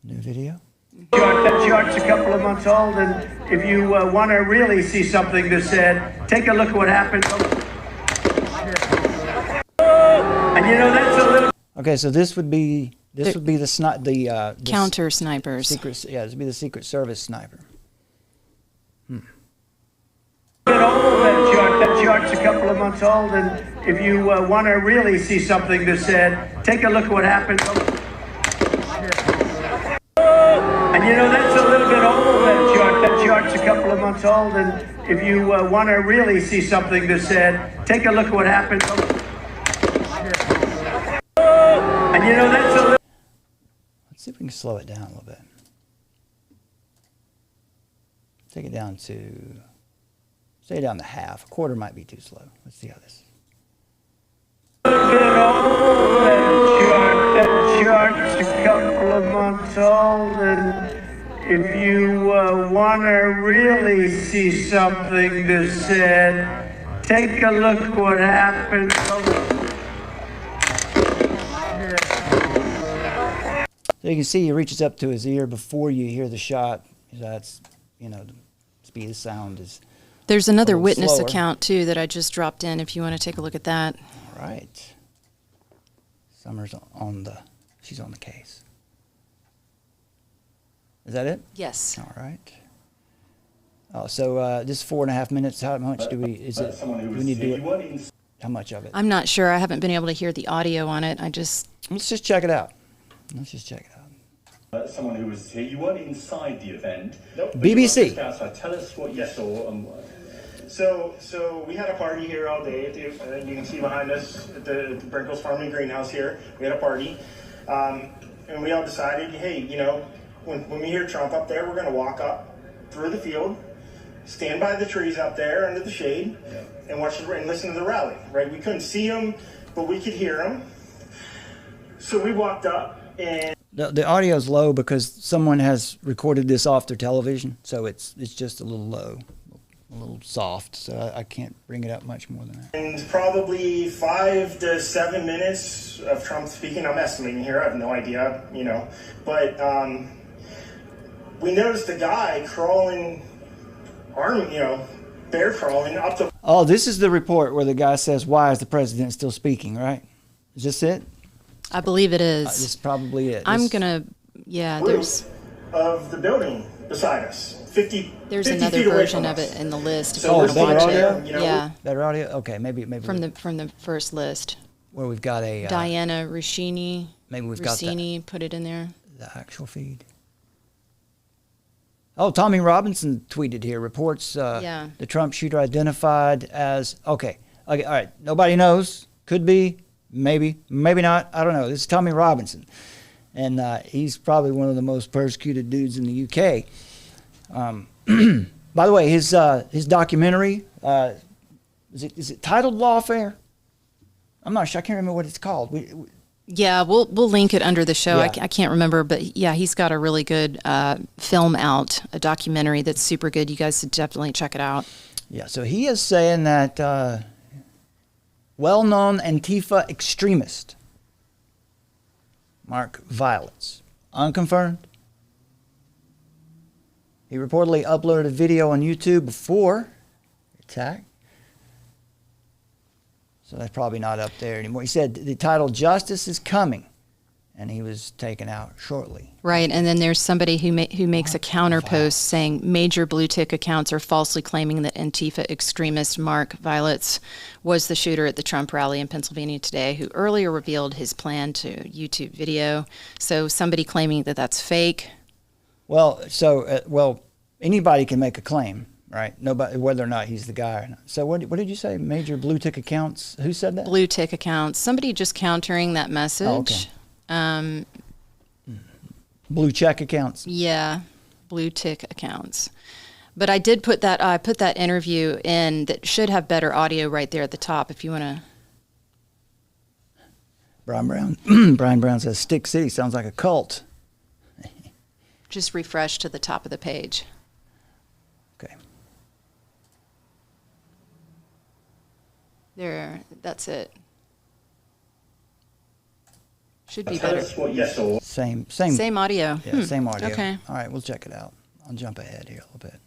New video. That chart's a couple of months old, and if you want to really see something that's said, take a look at what happened. And you know, that's a little... Okay, so this would be the counter snipers. Secret, yeah, this would be the Secret Service sniper. That chart's a couple of months old, and if you want to really see something that's said, take a look at what happened. And you know, that's a little bit old, that chart. That chart's a couple of months old, and if you want to really see something that's said, take a look at what happened. And you know, that's a little... Let's see if we can slow it down a little bit. Take it down to, say down to half. A quarter might be too slow. Let's see how this... That chart's a couple of months old, and if you want to really see something that's said, take a look what happened. So you can see he reaches up to his ear before you hear the shot. That's, you know, the speed of sound is... There's another witness slower. account, too, that I just dropped in if you want to take a look at that. All right. Summer's she's on the case. Is that it? Yes. All right. Oh, so this 4.5 minutes, how much do we need to do it? How much of it? I'm not sure. I haven't been able to hear the audio on it. Let's just check it out. Someone who was here. You weren't inside the event. Nope. BBC. Outside. Tell us what you saw. So we had a party here all day. You can see behind us at the Brinkles Farming Greenhouse here. We had a party, and we all decided, hey, you know, when we hear Trump up there, we're going to walk up through the field, stand by the trees up there under the shade, and watch and listen to the rally. Right? We couldn't see him, but we could hear him. So we walked up. And the audio is low because someone has recorded this off their television, so it's just a little low, a little soft, so I can't bring it up much more than that. And probably 5 to 7 minutes of Trump speaking. I'm estimating here. I have no idea, you know. But we noticed a guy crawling, bear crawling up the... Oh, this is the report where the guy says, "Why is the president still speaking?" Right? Is this it? I believe it is. This is probably it. There's of the building beside us. 50. There's 50 another feet away version from of us. it in the list. If So you want to there's watch better it. audio, you know, Yeah. Better audio. Okay, maybe from the first list. Where we've got a Diana Rossini. Maybe we've Rossini put it in there. The actual feed. Oh, Tommy Robinson tweeted here, reports the Trump shooter identified as, okay, all right, nobody knows, could be, maybe not, I don't know. This is Tommy Robinson, and he's probably one of the most persecuted dudes in the UK. By the way, his documentary, is it titled LAWFARE? I'm not sure, I can't remember what it's called. Yeah, we'll link it under the show. Yeah. I can't remember, but yeah, he's got a really good film out, a documentary that's super good. You guys should definitely check it out. Yeah, so he is saying that well-known Antifa extremist Mark Violets, unconfirmed. He reportedly uploaded a video on YouTube before the attack. So that's probably not up there anymore. He said the title, Justice is Coming, and he was taken out shortly. Right, and then there's somebody who makes a counter post saying major blue tick accounts are falsely claiming that Antifa extremist Mark Violets was the shooter at the Trump rally in Pennsylvania today, who earlier revealed his plan to YouTube video. So somebody claiming that that's fake. Well, anybody can make a claim, right? Nobody, whether or not he's the guy or not. So what did you say? Major blue tick accounts? Who said that? Blue tick accounts. Somebody just countering that message. Oh, okay. Blue check accounts. Yeah, blue tick accounts. But I did put that. I put that interview in that should have better audio right there at the top. If you want to. Brian Brown says Stick City sounds like a cult. Just refresh to the top of the page. Okay. There. That's it. Should be better. Same audio. Yeah, same audio. Okay. All right, we'll check it out. I'll jump ahead here a little bit.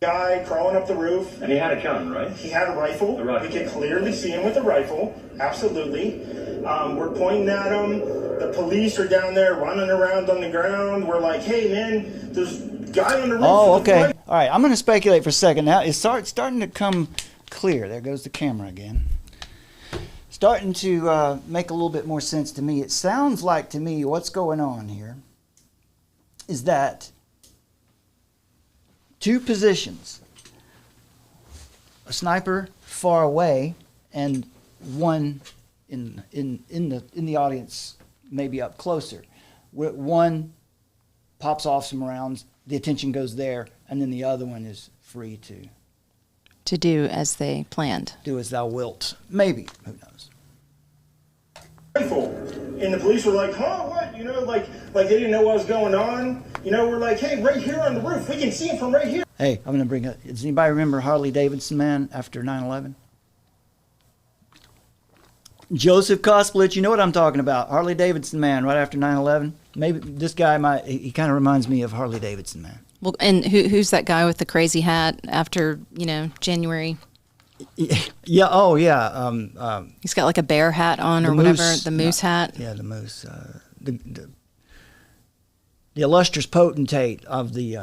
Guy crawling up the roof. And he had a gun, right? He had a rifle. We could clearly see him with a rifle. Absolutely. We're pointing at him. The police are down there running around on the ground. We're like, hey, man, there's a guy on the roof. Oh, okay. All right, I'm going to speculate for a second. Now, it's starting to come clear. There goes the camera again. Starting to make a little bit more sense to me. It sounds like to me what's going on here is that two positions, a sniper far away and one in the audience, maybe up closer. One pops off some rounds, the attention goes there, and then the other one is free to do as they planned. Do as thou wilt. Maybe. Who knows? Rifle. And the police were like, huh, what? You know, like they didn't know what was going on. You know, we're like, hey, right here on the roof. We can see him from right here. Hey, I'm going to bring up, does anybody remember Harley Davidson man after 9/11? Joseph Kosplich, you know what I'm talking about. Harley Davidson man right after 9/11. Maybe this guy he kind of reminds me of Harley Davidson man. Well, and who's that guy with the crazy hat after, January? Yeah. Oh, yeah. He's got like a bear hat on or whatever. The moose hat. Yeah, the moose. The illustrious potentate of the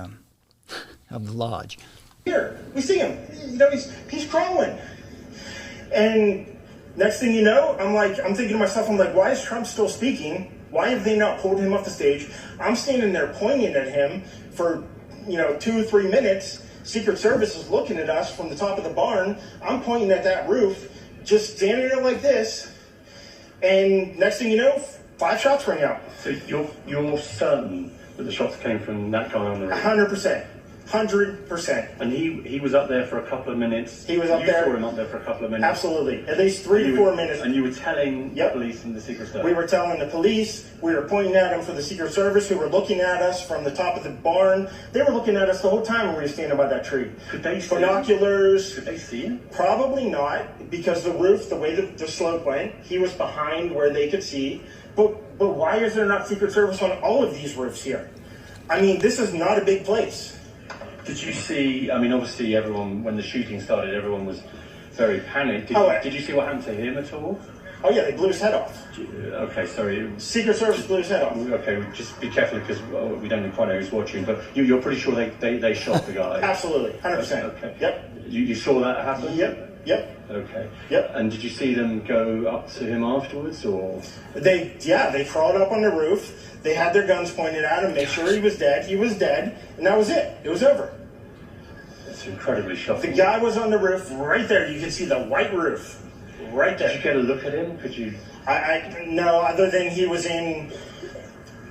lodge. Here, we see him. You know, he's crawling. And next thing you know, I'm thinking to myself, why is Trump still speaking? Why have they not pulled him off the stage? I'm standing there pointing at him for 2 or 3 minutes. Secret Service is looking at us from the top of the barn. I'm pointing at that roof, just standing there like this. And next thing you know, 5 shots ring out. So you're certain that the shots came from that guy on the roof? 100%. 100%. And he was up there for a couple of minutes. He was up there. You saw him up there for a couple of minutes. Absolutely. At least 3 to 4 minutes. And you were telling the police and the Secret Service? We were telling the police. We were pointing at them for the Secret Service, who were looking at us from the top of the barn. They were looking at us the whole time when we were standing by that tree. Could they see binoculars? Could they see him? Probably not, because the roof, the way the slope went, he was behind where they could see. But why is there not Secret Service on all of these roofs here? I mean, this is not a big place. Did you see, obviously everyone, when the shooting started, everyone was very panicked. Did you see what happened to him at all? Oh yeah, they blew his head off. Okay, sorry. Secret Service blew his head off. Okay, just be careful because we don't quite know who's watching, but you're pretty sure they shot the guy? Absolutely, 100%. Okay. Yep. You saw that happen? Yep. Okay. Yep. And did you see them go up to him afterwards, or? They crawled up on the roof. They had their guns pointed at him, make sure he was dead. He was dead, and that was it. It was over. It's incredibly shocking. The guy was on the roof right there. You can see the white roof right there. Did you get a look at him? Could you? No, other than he was in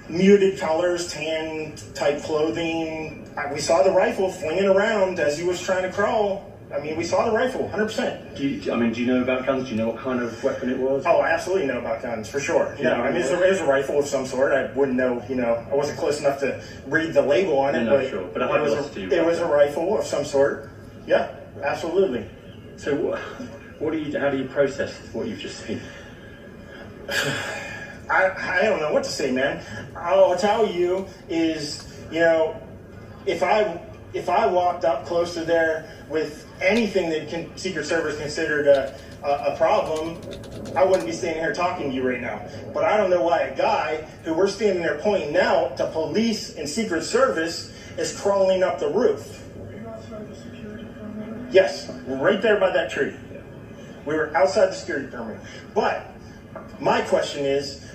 muted colors, tan type clothing. We saw the rifle flinging around as he was trying to crawl. I mean, we saw the rifle, 100%. Do you know about guns? Do you know what kind of weapon it was? Oh, I absolutely know about guns, for sure. No, I mean, it was a rifle of some sort. I wouldn't know, I wasn't close enough to read the label on it, but, sure. But it was a rifle of some sort. Yeah, absolutely. So how do you process what you've just seen? I don't know what to say, man. All I'll tell you is, if I walked up close to there with anything that Secret Service considered a problem, I wouldn't be standing here talking to you right now. But I don't know why a guy who we're standing there pointing out to police and Secret Service is crawling up the roof. Yes, right there by that tree. We were outside the security perimeter. But my question is,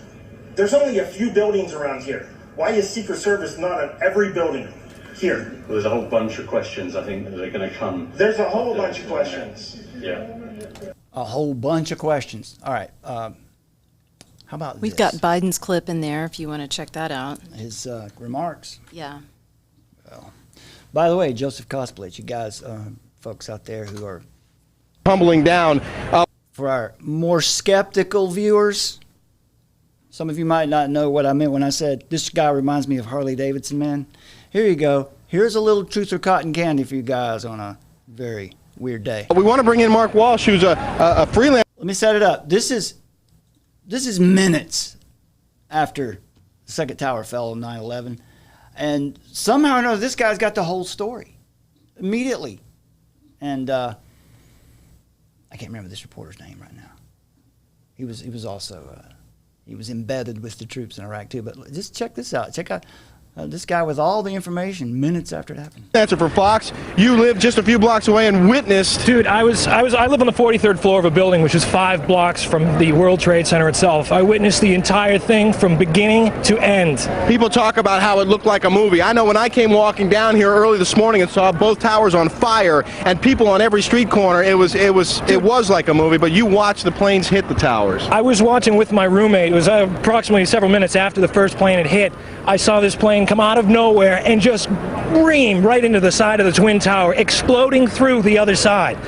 there's only a few buildings around here. Why is Secret Service not on every building here? Well, there's a whole bunch of questions, I think, that are going to come. There's a whole bunch of questions. Yeah. A whole bunch of questions. All right. How about We've got Biden's clip in there if you want to check that out. His remarks. Yeah. Well, by the way, Joseph Cosplate, you guys, folks out there who are tumbling down. For our more skeptical viewers, some of you might not know what I meant when I said this guy reminds me of Harley Davidson, man. Here you go. Here's a little truth or cotton candy for you guys on a very weird day. We want to bring in Mark Walsh, who's a freelance. Let me set it up. This is minutes after the second tower fell on 9/11, and somehow or another, this guy's got the whole story immediately. And I can't remember this reporter's name right now. He was also he was embedded with the troops in Iraq too. But just check this out. Check out this guy with all the information minutes after it happened. Answer for Fox. You live just a few blocks away and witnessed. Dude, I live on the 43rd floor of a building which is 5 blocks from the World Trade Center itself. I witnessed the entire thing from beginning to end. People talk about how it looked like a movie. I know when I came walking down here early this morning and saw both towers on fire and people on every street corner, it was like a movie. But you watched the planes hit the towers. I was watching with my roommate. It was approximately several minutes after the first plane had hit. I saw this plane come out of nowhere and just ream right into the side of the Twin Tower, exploding through the other side.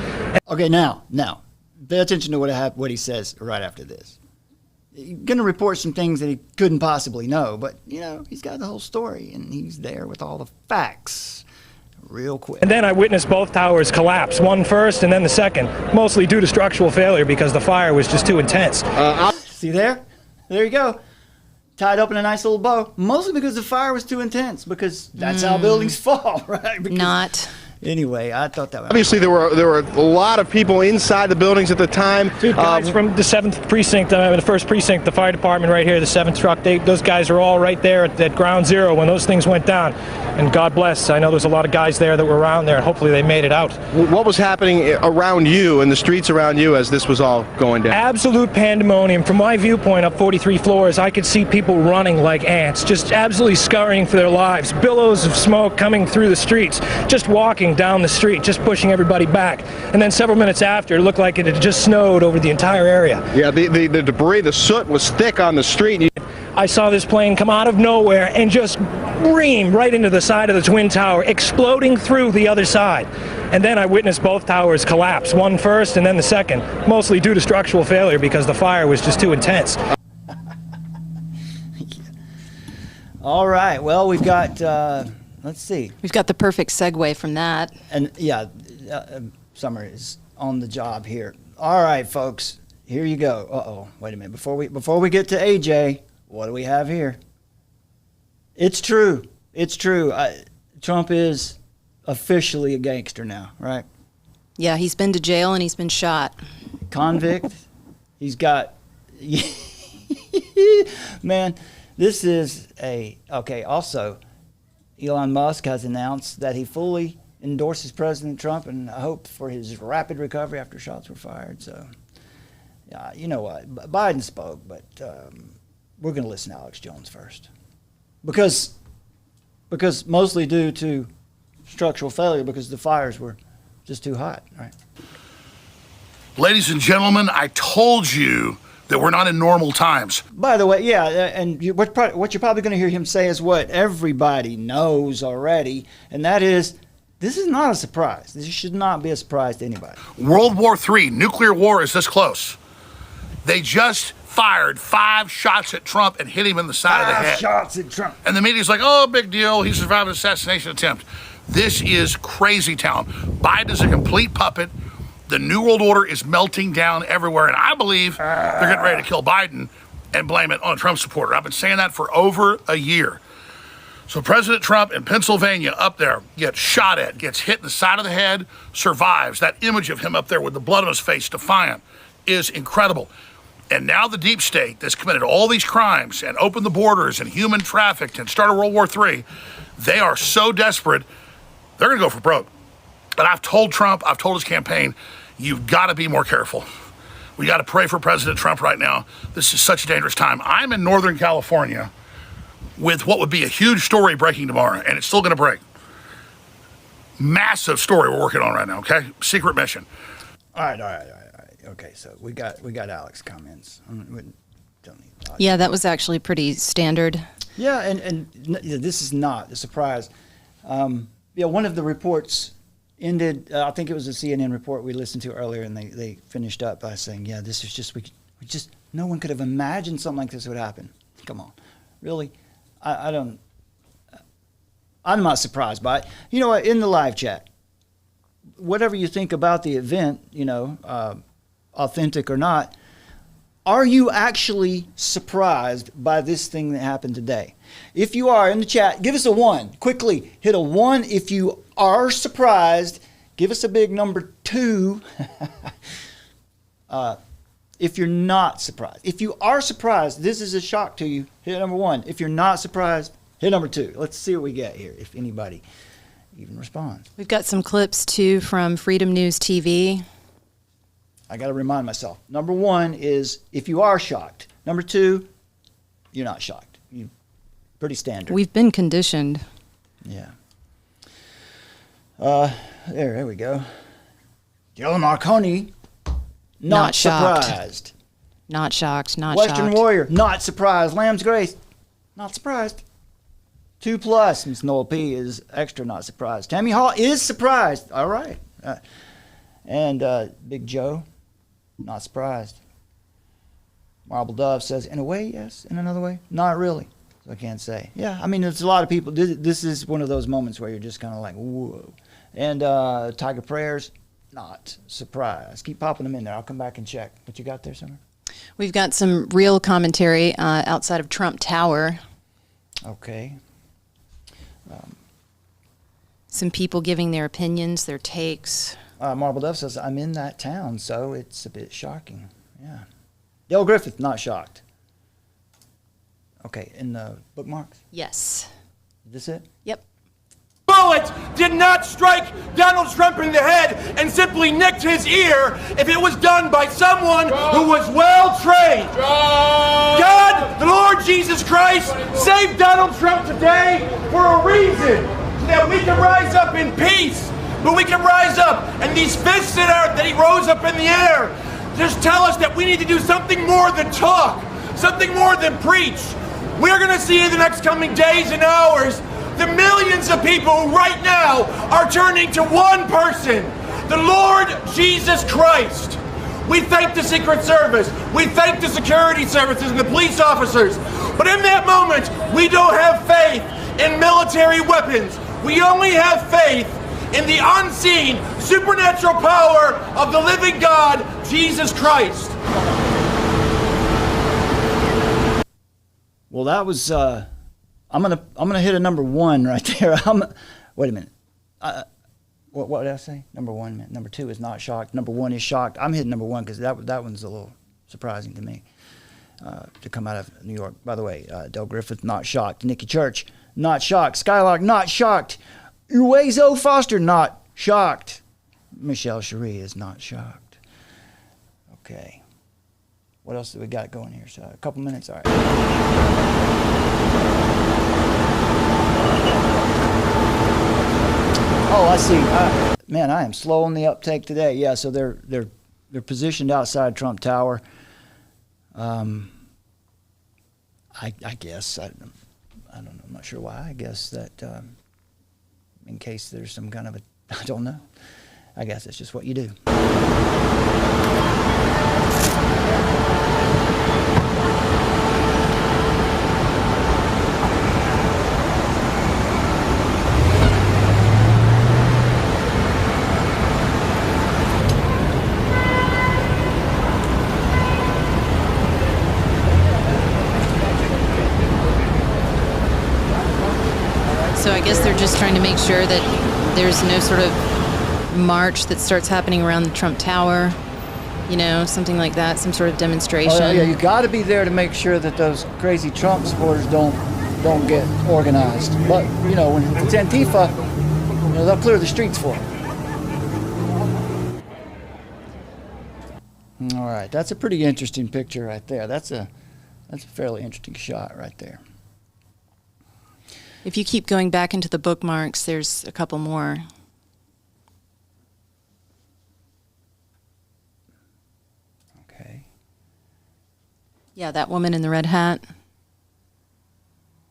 Okay, now, pay attention to what he says right after this. He's going to report some things that he couldn't possibly know, but, he's got the whole story, and he's there with all the facts real quick. And then I witnessed both towers collapse, one first and then the second, mostly due to structural failure because the fire was just too intense. See there? There you go. Tied up in a nice little bow, mostly because the fire was too intense, because that's how buildings fall, right? Because, anyway, I thought that was... Obviously, there were a lot of people inside the buildings at the time. Dude, guys from the 7th Precinct, the 1st Precinct, the fire department right here, the 7th truck, those guys are all right there at ground zero when those things went down. And God bless, I know there's a lot of guys there that were around there, and hopefully they made it out. What was happening around you, in the streets around you, as this was all going down? Absolute pandemonium. From my viewpoint up 43 floors, I could see people running like ants, just absolutely scurrying for their lives. Billows of smoke coming through the streets, just walking down the street, just pushing everybody back. And then several minutes after, it looked like it had just snowed over the entire area. Yeah, the debris, the soot was thick on the street. I saw this plane come out of nowhere and just ream right into the side of the Twin Tower, exploding through the other side. And then I witnessed both towers collapse, one first and then the second, mostly due to structural failure because the fire was just too intense. All right, well, we've got, let's see. We've got the perfect segue from that. And yeah, Summer is on the job here. All right, folks, here you go. Uh-oh, wait a minute. Before we get to AJ, what do we have here? It's true. It's true. Trump is officially a gangster now, right? Yeah, he's been to jail and he's been shot. Convict. He's got... Man, this is okay, also, Elon Musk has announced that he fully endorses President Trump and hopes for his rapid recovery after shots were fired. So, you know what? Biden spoke, but we're going to listen to Alex Jones first. because mostly due to structural failure because the fires were just too hot, right? Ladies and gentlemen, I told you that we're not in normal times. By the way, yeah, and what you're probably going to hear him say is what everybody knows already, and that is, this is not a surprise. This should not be a surprise to anybody. World War III, nuclear war is this close. They just fired 5 shots at Trump and hit him in the side of the head. 5 shots at Trump. And the media's like, oh, big deal. He survived an assassination attempt. This is crazy town. Biden is a complete puppet. The New World Order is melting down everywhere. And I believe they're getting ready to kill Biden and blame it on a Trump supporter. I've been saying that for over a year. So President Trump in Pennsylvania up there gets shot at, gets hit in the side of the head, survives. That image of him up there with the blood on his face, defiant, is incredible. And now the deep state that's committed all these crimes and opened the borders and human trafficked and started World War III, they are so desperate, they're going to go for broke. And I've told Trump, I've told his campaign, you've got to be more careful. We got to pray for President Trump right now. This is such a dangerous time. I'm in Northern California with what would be a huge story breaking tomorrow, and it's still going to break. Massive story we're working on right now, okay? Secret mission. All right. Okay, so we got Alex comments. Yeah, that was actually pretty standard. Yeah, and this is not a surprise. One of the reports ended, I think it was a CNN report we listened to earlier, and they finished up by saying, yeah, this is just, no one could have imagined something like this would happen. Come on, really? I'm not surprised by it. You know what, in the live chat, whatever you think about the event, authentic or not, are you actually surprised by this thing that happened today? If you are, in the chat, give us a 1. Quickly, hit a 1 if you are surprised. Give us a big number 2 if you're not surprised. If you are surprised, this is a shock to you, hit number 1. If you're not surprised, hit number 2. Let's see what we get here, if anybody even responds. We've got some clips, too, from Freedom News TV. I got to remind myself. Number 1 is if you are shocked. Number 2, you're not shocked. Pretty standard. We've been conditioned. Yeah. There we go. Joe Marconi, not shocked. surprised. Not shocked, not Western shocked. Warrior, not surprised. Lamb's Grace, not surprised. 2+, Miss Noel P. is extra not surprised. Tammy Hall is surprised. All right. And Big Joe, not surprised. Marble Dove says, in a way, yes. In another way, not really. So I can't say. Yeah, I mean, there's a lot of people. This is one of those moments where you're just kind of like, whoa. And Tiger Prayers, not surprised. Keep popping them in there. I'll come back and check. What you got there, Summer? We've got some real commentary outside of Trump Tower. Okay. Some people giving their opinions, their takes. Marble Dove says, I'm in that town, so it's a bit shocking. Yeah. Dale Griffith, not shocked. Okay, in the bookmarks? Yes. Is this it? Yep. Bullet did not strike Donald Trump in the head and simply nicked his ear if it was done by someone who was well trained. God, the Lord Jesus Christ, saved Donald Trump today for a reason, so that we can rise up in peace, but we can rise up, and these fists that he rose up in the air just tell us that we need to do something more than talk, something more than preach. We're going to see in the next coming days and hours the millions of people who right now are turning to one person, the Lord Jesus Christ. We thank the Secret Service, we thank the security services and the police officers, but in that moment, we don't have faith in military weapons. We only have faith in the unseen, supernatural power of the living God, Jesus Christ. Well, that was. I'm gonna hit a number 1 right there. Wait a minute. What did I say? Number 1. Man. Number 2 is not shocked. Number 1 is shocked. I'm hitting number 1 because that one's a little surprising to me to come out of New York. By the way, Del Griffith, not shocked. Nikki Church, not shocked. Skylark, not shocked. Uwezo Foster, not shocked. Michelle Cherie is not shocked. Okay. What else do we got going here? So a couple minutes. All right. I see. Man, I am slow on the uptake today. Yeah, so they're positioned outside Trump Tower. I guess I don't know. I'm not sure why. I guess that in case there's some kind of I don't know. I guess that's just what you do. So I guess they're just trying to make sure that there's no sort of march that starts happening around the Trump Tower, you know, something like that, some sort of demonstration. Oh, yeah, you got to be there to make sure that those crazy Trump supporters don't get organized. But, you know, when it's Antifa, you know, they'll clear the streets for them. All right, that's a pretty interesting picture right there. That's a fairly interesting shot right there. If you keep going back into the bookmarks, there's a couple more. Okay. Yeah, that woman in the red hat.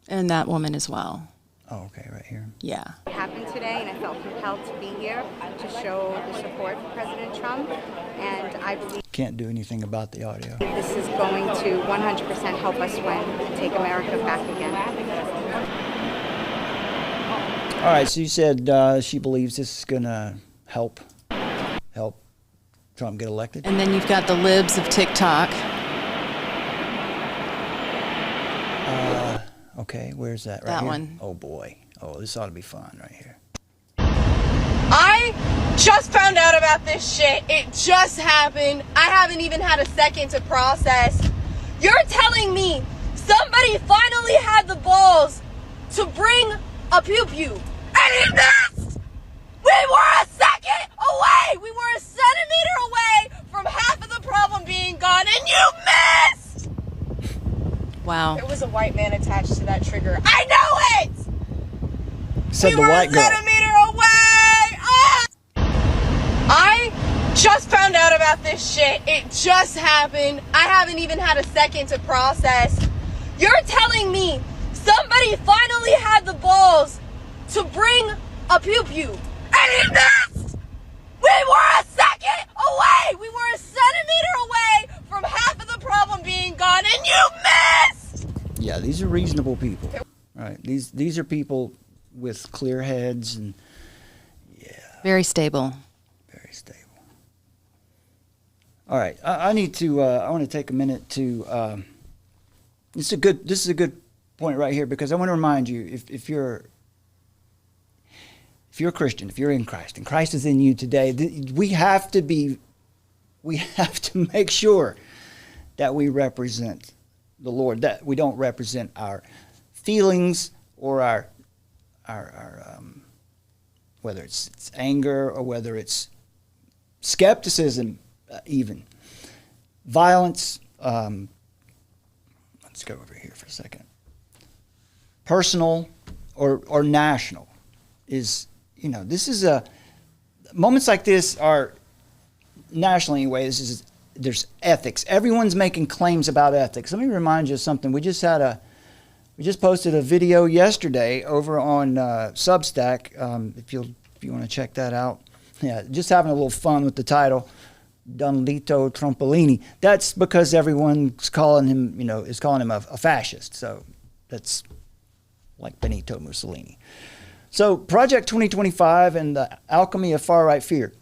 And that woman as well. Oh, okay, right here. Yeah. It happened today, and I felt compelled to be here to show the support for President Trump. And I believe Can't do anything about the audio. this is going to 100% help us win and take America back again. All right, so you said she believes this is going to help Trump get elected. And then you've got the libs of TikTok. Okay, where's that? Right That here? one. Oh, boy. Oh, this ought to be fun right here. I just found out about this shit. It just happened. I haven't even had a second to process. You're telling me somebody finally had the balls to bring a pew-pew, and he missed! We were a second away! We were a centimeter away from half of the problem being gone, and you missed! Wow. There was a white man attached to that trigger. I know it! Said we the were white a girl. centimeter away! Ah! I just found out about this shit. It just happened. I haven't even had a second to process. You're telling me somebody finally had the balls to bring a pew-pew, and he missed! We were a second away! We were a centimeter away from half of the problem being gone, and you missed! Yeah, these are reasonable people. Right. These are people with clear heads and Very stable. very stable. All right, I need to. I want to take a minute to. This is a good point right here, because I want to remind you, if you're a Christian, if you're in Christ, and Christ is in you today, we have to make sure that we represent the Lord, that we don't represent our feelings or our whether it's anger or whether it's skepticism, even violence. Let's go over here for a second. Personal or national is, this is moments like this are nationally anyway. There's ethics. Everyone's making claims about ethics. Let me remind you of something. We just posted a video yesterday over on Substack. If you want to check that out. Yeah, just having a little fun with the title, Donalito Trumpolini. That's because everyone's calling him, is calling him a fascist. So that's like Benito Mussolini. So Project 2025 and the Alchemy of Far-Right Fear.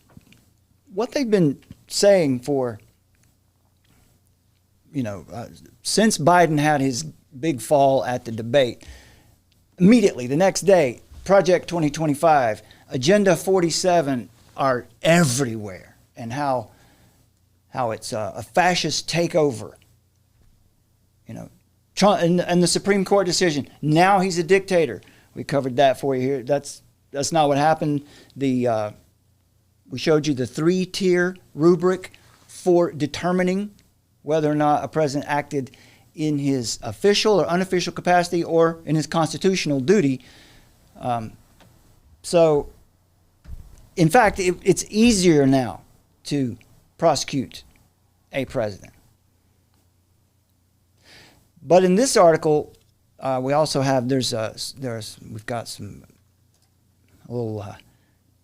What they've been saying for, since Biden had his big fall at the debate, immediately the next day, Project 2025, Agenda 47 are everywhere, and how it's a fascist takeover. Trump and the Supreme Court decision. Now he's a dictator. We covered that for you here. That's not what happened. We showed you the 3-tier rubric for determining whether or not a president acted in his official or unofficial capacity or in his constitutional duty. So In fact, it's easier now to prosecute a president. But in this article, we also have we've got a little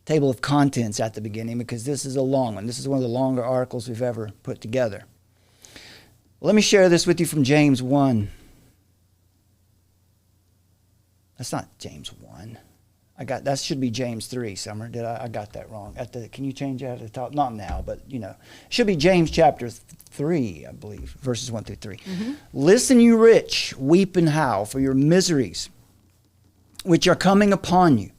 table of contents at the beginning, because this is a long one. This is one of the longer articles we've ever put together. Let me share this with you from James 1. That's not James 1. That should be James 3, Summer. I got that wrong. Can you change that at the top? Not now, but it should be James chapter 3, I believe, verses 1 through 3. Mm-hmm. Listen, you rich, weep and howl for your miseries, which are coming upon you.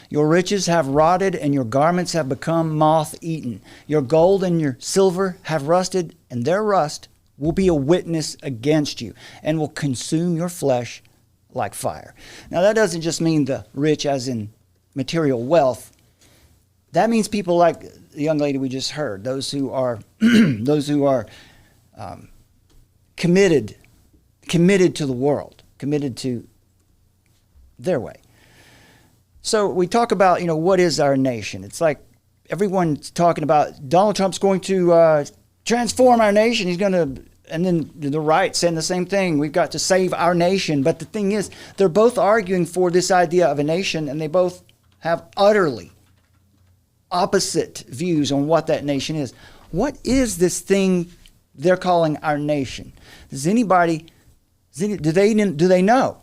Your riches have rotted, and your garments have become moth-eaten. Your gold and your silver have rusted, and their rust will be a witness against you, and will consume your flesh like fire. Now, that doesn't just mean the rich as in material wealth. That means people like the young lady we just heard, those who are committed to the world, committed to their way. So we talk about, what is our nation? It's like everyone's talking about Donald Trump's going to transform our nation. He's going to, and then the right saying the same thing. We've got to save our nation. But the thing is, they're both arguing for this idea of a nation, and they both have utterly opposite views on what that nation is. What is this thing they're calling our nation? Do they know?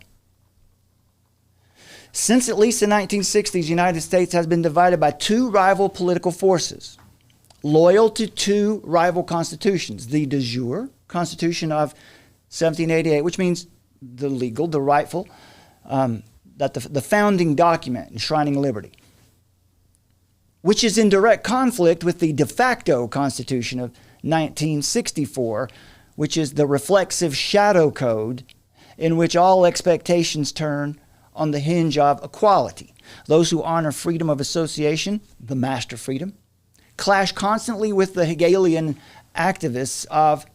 Since at least the 1960s, the United States has been divided by two rival political forces, loyal to two rival constitutions. The de jure Constitution of 1788, which means the legal, the rightful, that the founding document enshrining liberty, which is in direct conflict with the de facto Constitution of 1964, which is the reflexive shadow code in which all expectations turn on the hinge of equality. Those who honor freedom of association, the master freedom, clash constantly with the Hegelian activists of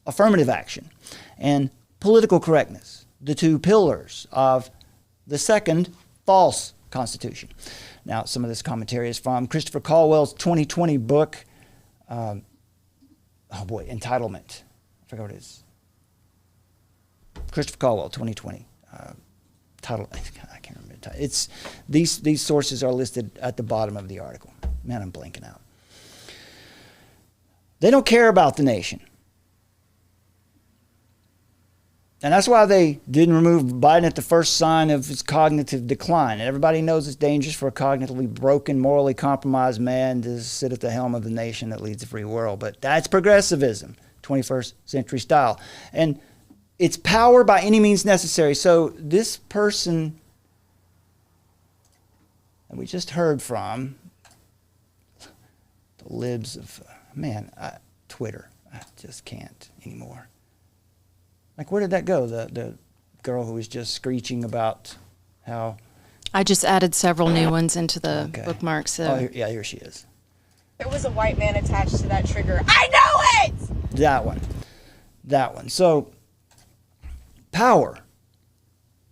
affirmative action and political correctness, the two pillars of the second false constitution. Now, some of this commentary is from Christopher Caldwell's 2020 book, Entitlement. I forgot what it is. Christopher Caldwell, 2020. Title, I can't remember the title. It's these sources are listed at the bottom of the article. Man, I'm blanking out. They don't care about the nation. And that's why they didn't remove Biden at the first sign of his cognitive decline. And everybody knows it's dangerous for a cognitively broken, morally compromised man to sit at the helm of the nation that leads the free world. But that's progressivism, 21st century style. And it's power by any means necessary. So this person that we just heard from, the libs of, Twitter, I just can't anymore. Like, where did that go? The girl who was just screeching about how... I just added several new ones into the bookmarks. So. Here she is. There was a white man attached to that trigger. I know it! That one. So, power.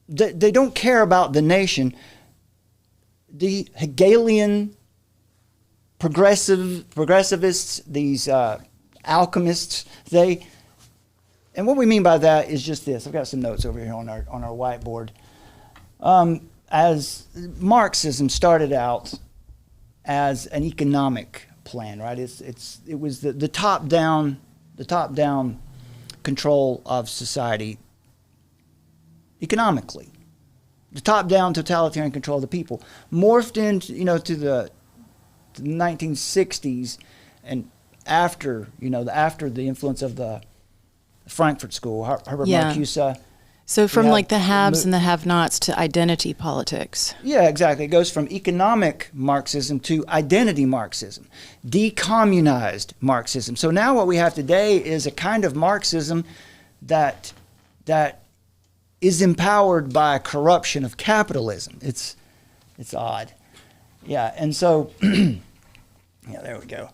They don't care about the nation. The Hegelian progressivists, these alchemists, and what we mean by that is just this. I've got some notes over here on our whiteboard. As Marxism started out as an economic plan, right? It was the top down control of society economically. The top down totalitarian control of the people morphed into to the 1960s, and after the influence of the Frankfurt School, Herbert Marcuse. So from like the haves and the have-nots to identity politics. Yeah, exactly. It goes from economic Marxism to identity Marxism, decommunized Marxism. So now what we have today is a kind of Marxism that is empowered by corruption of capitalism. It's odd. Yeah, and so, there we go.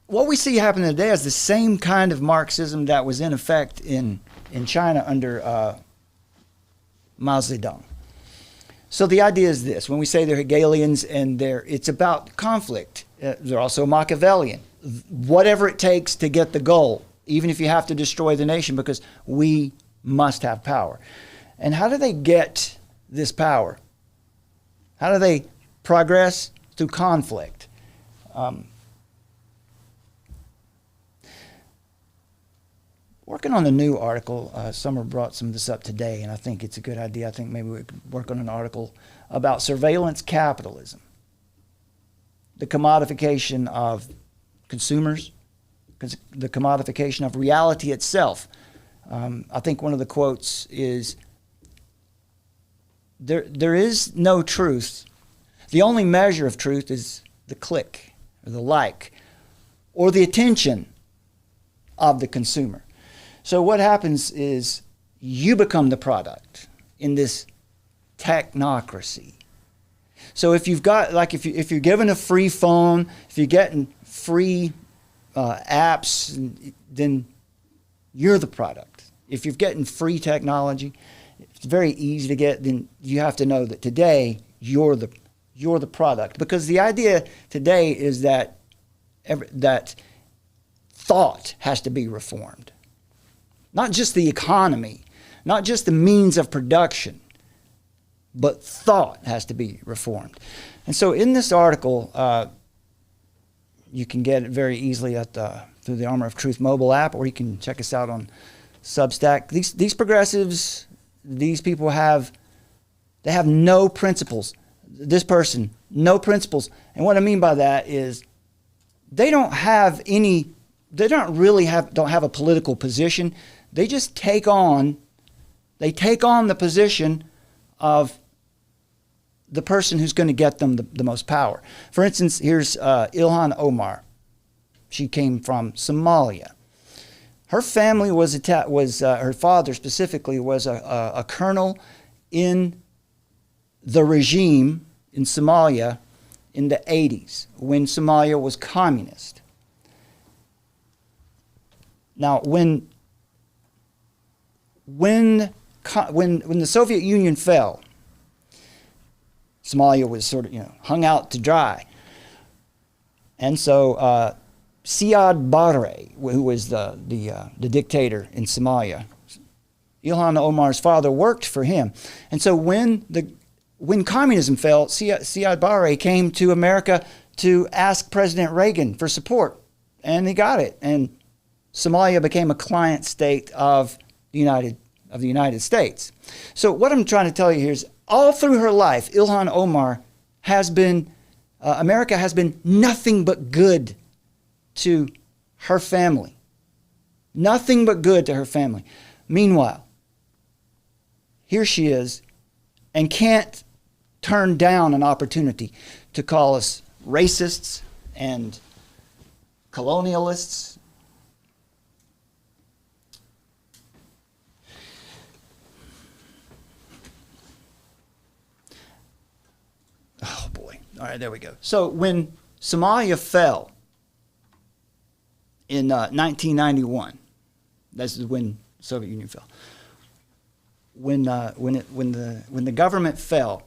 What we see happening today is the same kind of Marxism that was in effect in China under Mao Zedong. So the idea is this: when we say they're Hegelians and it's about conflict. They're also Machiavellian. Whatever it takes to get the goal, even if you have to destroy the nation, because we must have power. And how do they get this power? How do they progress? Through conflict. Working on a new article, Summer brought some of this up today, and I think it's a good idea. I think maybe we could work on an article about surveillance capitalism, the commodification of consumers, the commodification of reality itself. I think one of the quotes is, there is no truth. The only measure of truth is the click, or the like, or the attention of the consumer. So what happens is you become the product in this technocracy. So if you've got, like, if you're given a free phone, if you're getting free apps, then you're the product. If you're getting free technology, it's very easy to get, then you have to know that today you're the product. Because the idea today is that that thought has to be reformed. Not just the economy, not just the means of production, but thought has to be reformed. And so in this article, you can get it very easily through the Armor of Truth mobile app, or you can check us out on Substack. These progressives, these people have no principles. This person, no principles. And what I mean by that is they don't have a political position. They just take on the position of the person who's going to get them the most power. For instance, here's Ilhan Omar. She came from Somalia. Her family her father specifically was a colonel in the regime in Somalia in the 80s, when Somalia was communist. Now, when the Soviet Union fell, Somalia was sort of, hung out to dry. And so Siad Barre, who was the dictator in Somalia, Ilhan Omar's father worked for him. And so when communism fell, Siad Barre came to America to ask President Reagan for support, and he got it. And Somalia became a client state of the United States. So what I'm trying to tell you here is, all through her life, Ilhan Omar America has been nothing but good to her family. Nothing but good to her family. Meanwhile, here she is, and can't turn down an opportunity to call us racists and colonialists. Oh boy. All right, there we go. So when Somalia fell in 1991, this is when the Soviet Union fell. When the government fell,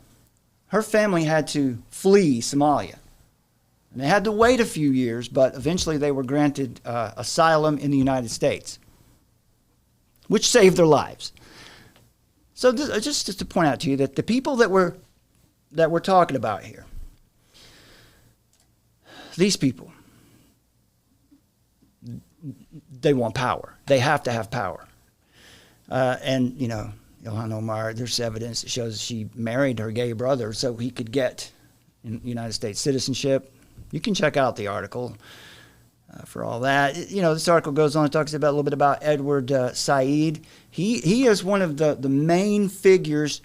her family had to flee Somalia. And they had to wait a few years, but eventually they were granted asylum in the United States, which saved their lives. So just to point out to you that the people that we're talking about here, these people, they want power. They have to have power. And, Ilhan Omar, there's evidence that shows she married her gay brother so he could get United States citizenship. You can check out the article for all that. This article goes on and talks about a little bit about Edward Said. He is one of the main figures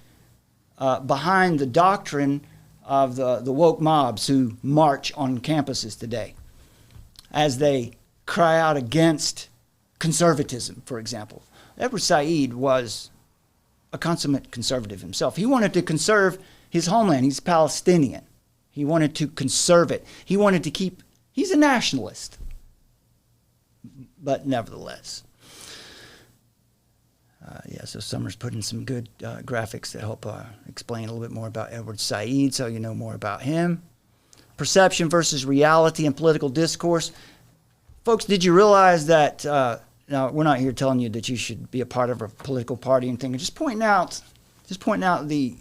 behind the doctrine of the woke mobs who march on campuses today as they cry out against conservatism, for example. Edward Said was a consummate conservative himself. He wanted to conserve his homeland. He's Palestinian. He wanted to conserve it. He wanted to he's a nationalist. But nevertheless. Yeah, so Summer's put in some good graphics to help explain a little bit more about Edward Said, so you know more about him. Perception versus reality in political discourse. Folks, did you realize that, now we're not here telling you that you should be a part of a political party and thing, just pointing out the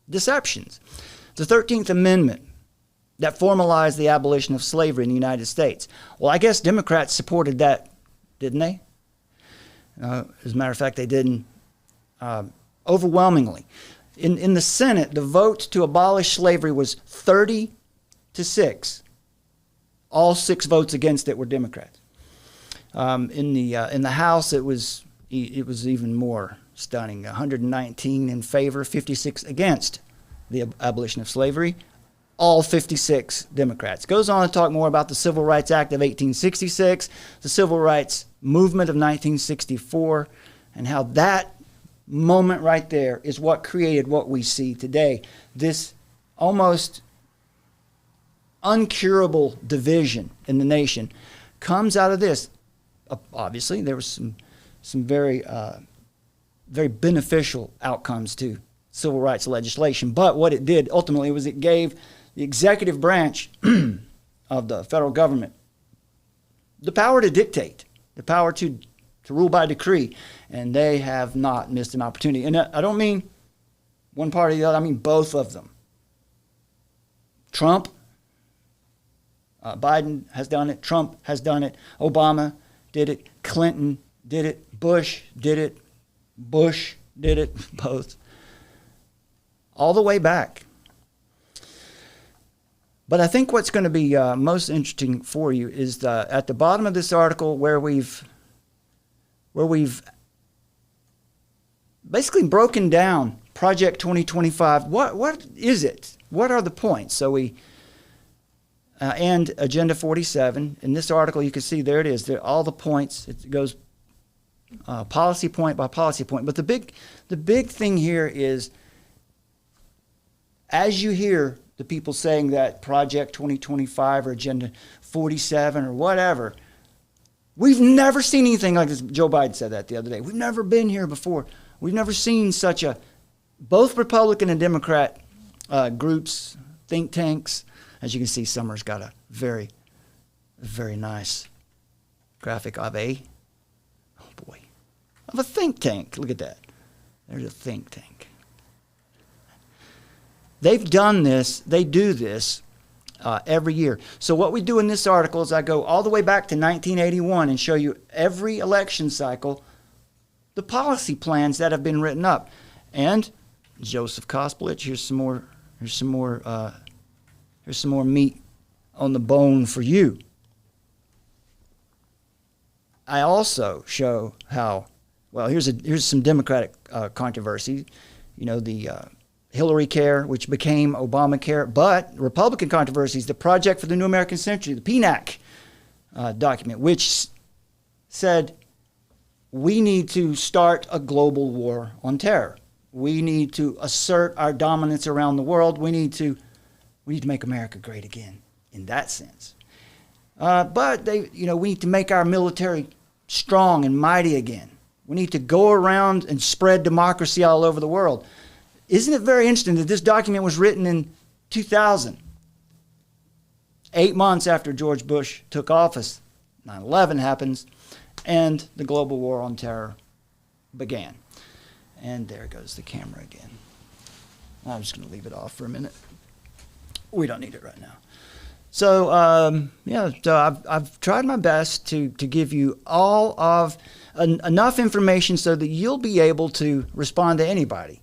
deceptions. The 13th Amendment that formalized the abolition of slavery in the United States. Well, I guess Democrats supported that, didn't they? As a matter of fact, they didn't overwhelmingly. In the Senate, the vote to abolish slavery was 30-6. All 6 votes against it were Democrats. In the House, it was even more stunning. 119 in favor, 56 against the abolition of slavery. All 56 Democrats. Goes on to talk more about the Civil Rights Act of 1866, the Civil Rights Movement of 1964, and how that moment right there is what created what we see today. This almost uncurable division in the nation comes out of this. Obviously, there was some very beneficial outcomes to civil rights legislation, but what it did ultimately was it gave the executive branch of the federal government the power to dictate, the power to rule by decree, and they have not missed an opportunity. And I don't mean one party or the other, I mean both of them. Trump, Biden has done it, Trump has done it, Obama did it, Clinton did it, Bush did it, Bush did it, both. All the way back. But I think what's going to be most interesting for you is at the bottom of this article where we've basically broken down Project 2025. What is it? What are the points? So and Agenda 47. In this article, you can see there it is. There all the points. It goes policy point by policy point. But the big thing here is, as you hear the people saying that Project 2025 or Agenda 47 or whatever, we've never seen anything like this. Joe Biden said that the other day. We've never been here before. We've never seen such both Republican and Democrat groups, think tanks. As you can see, Summer's got a very, very nice graphic of a think tank. Look at that. There's a think tank. They've done this, they do this every year. So what we do in this article is I go all the way back to 1981 and show you every election cycle, the policy plans that have been written up. And Joseph Kosplich, here's some more meat on the bone for you. I also show how, well, here's some Democratic controversy. You know, the Hillary Care, which became Obamacare, but Republican controversies, the Project for the New American Century, the PNAC document, which said we need to start a global war on terror. We need to assert our dominance around the world. We need to make America great again in that sense. But we need to make our military strong and mighty again. We need to go around and spread democracy all over the world. Isn't it very interesting that this document was written in 2000, 8 months after George Bush took office, 9/11 happens, and the global war on terror began. And there goes the camera again. I'm just going to leave it off for a minute. We don't need it right now. So, so I've tried my best to give you all of enough information so that you'll be able to respond to anybody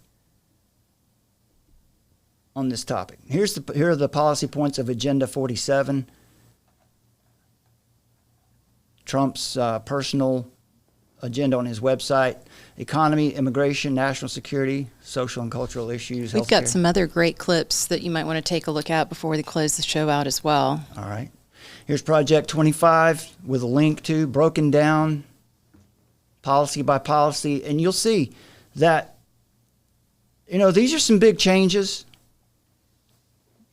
on this topic. Here are the policy points of Agenda 47. Trump's personal agenda on his website: economy, immigration, national security, social and cultural issues, We've healthcare. got some other great clips that you might want to take a look at before we close the show out as well. All right. Here's Project 25 with a link to, broken down policy by policy, and you'll see that, these are some big changes.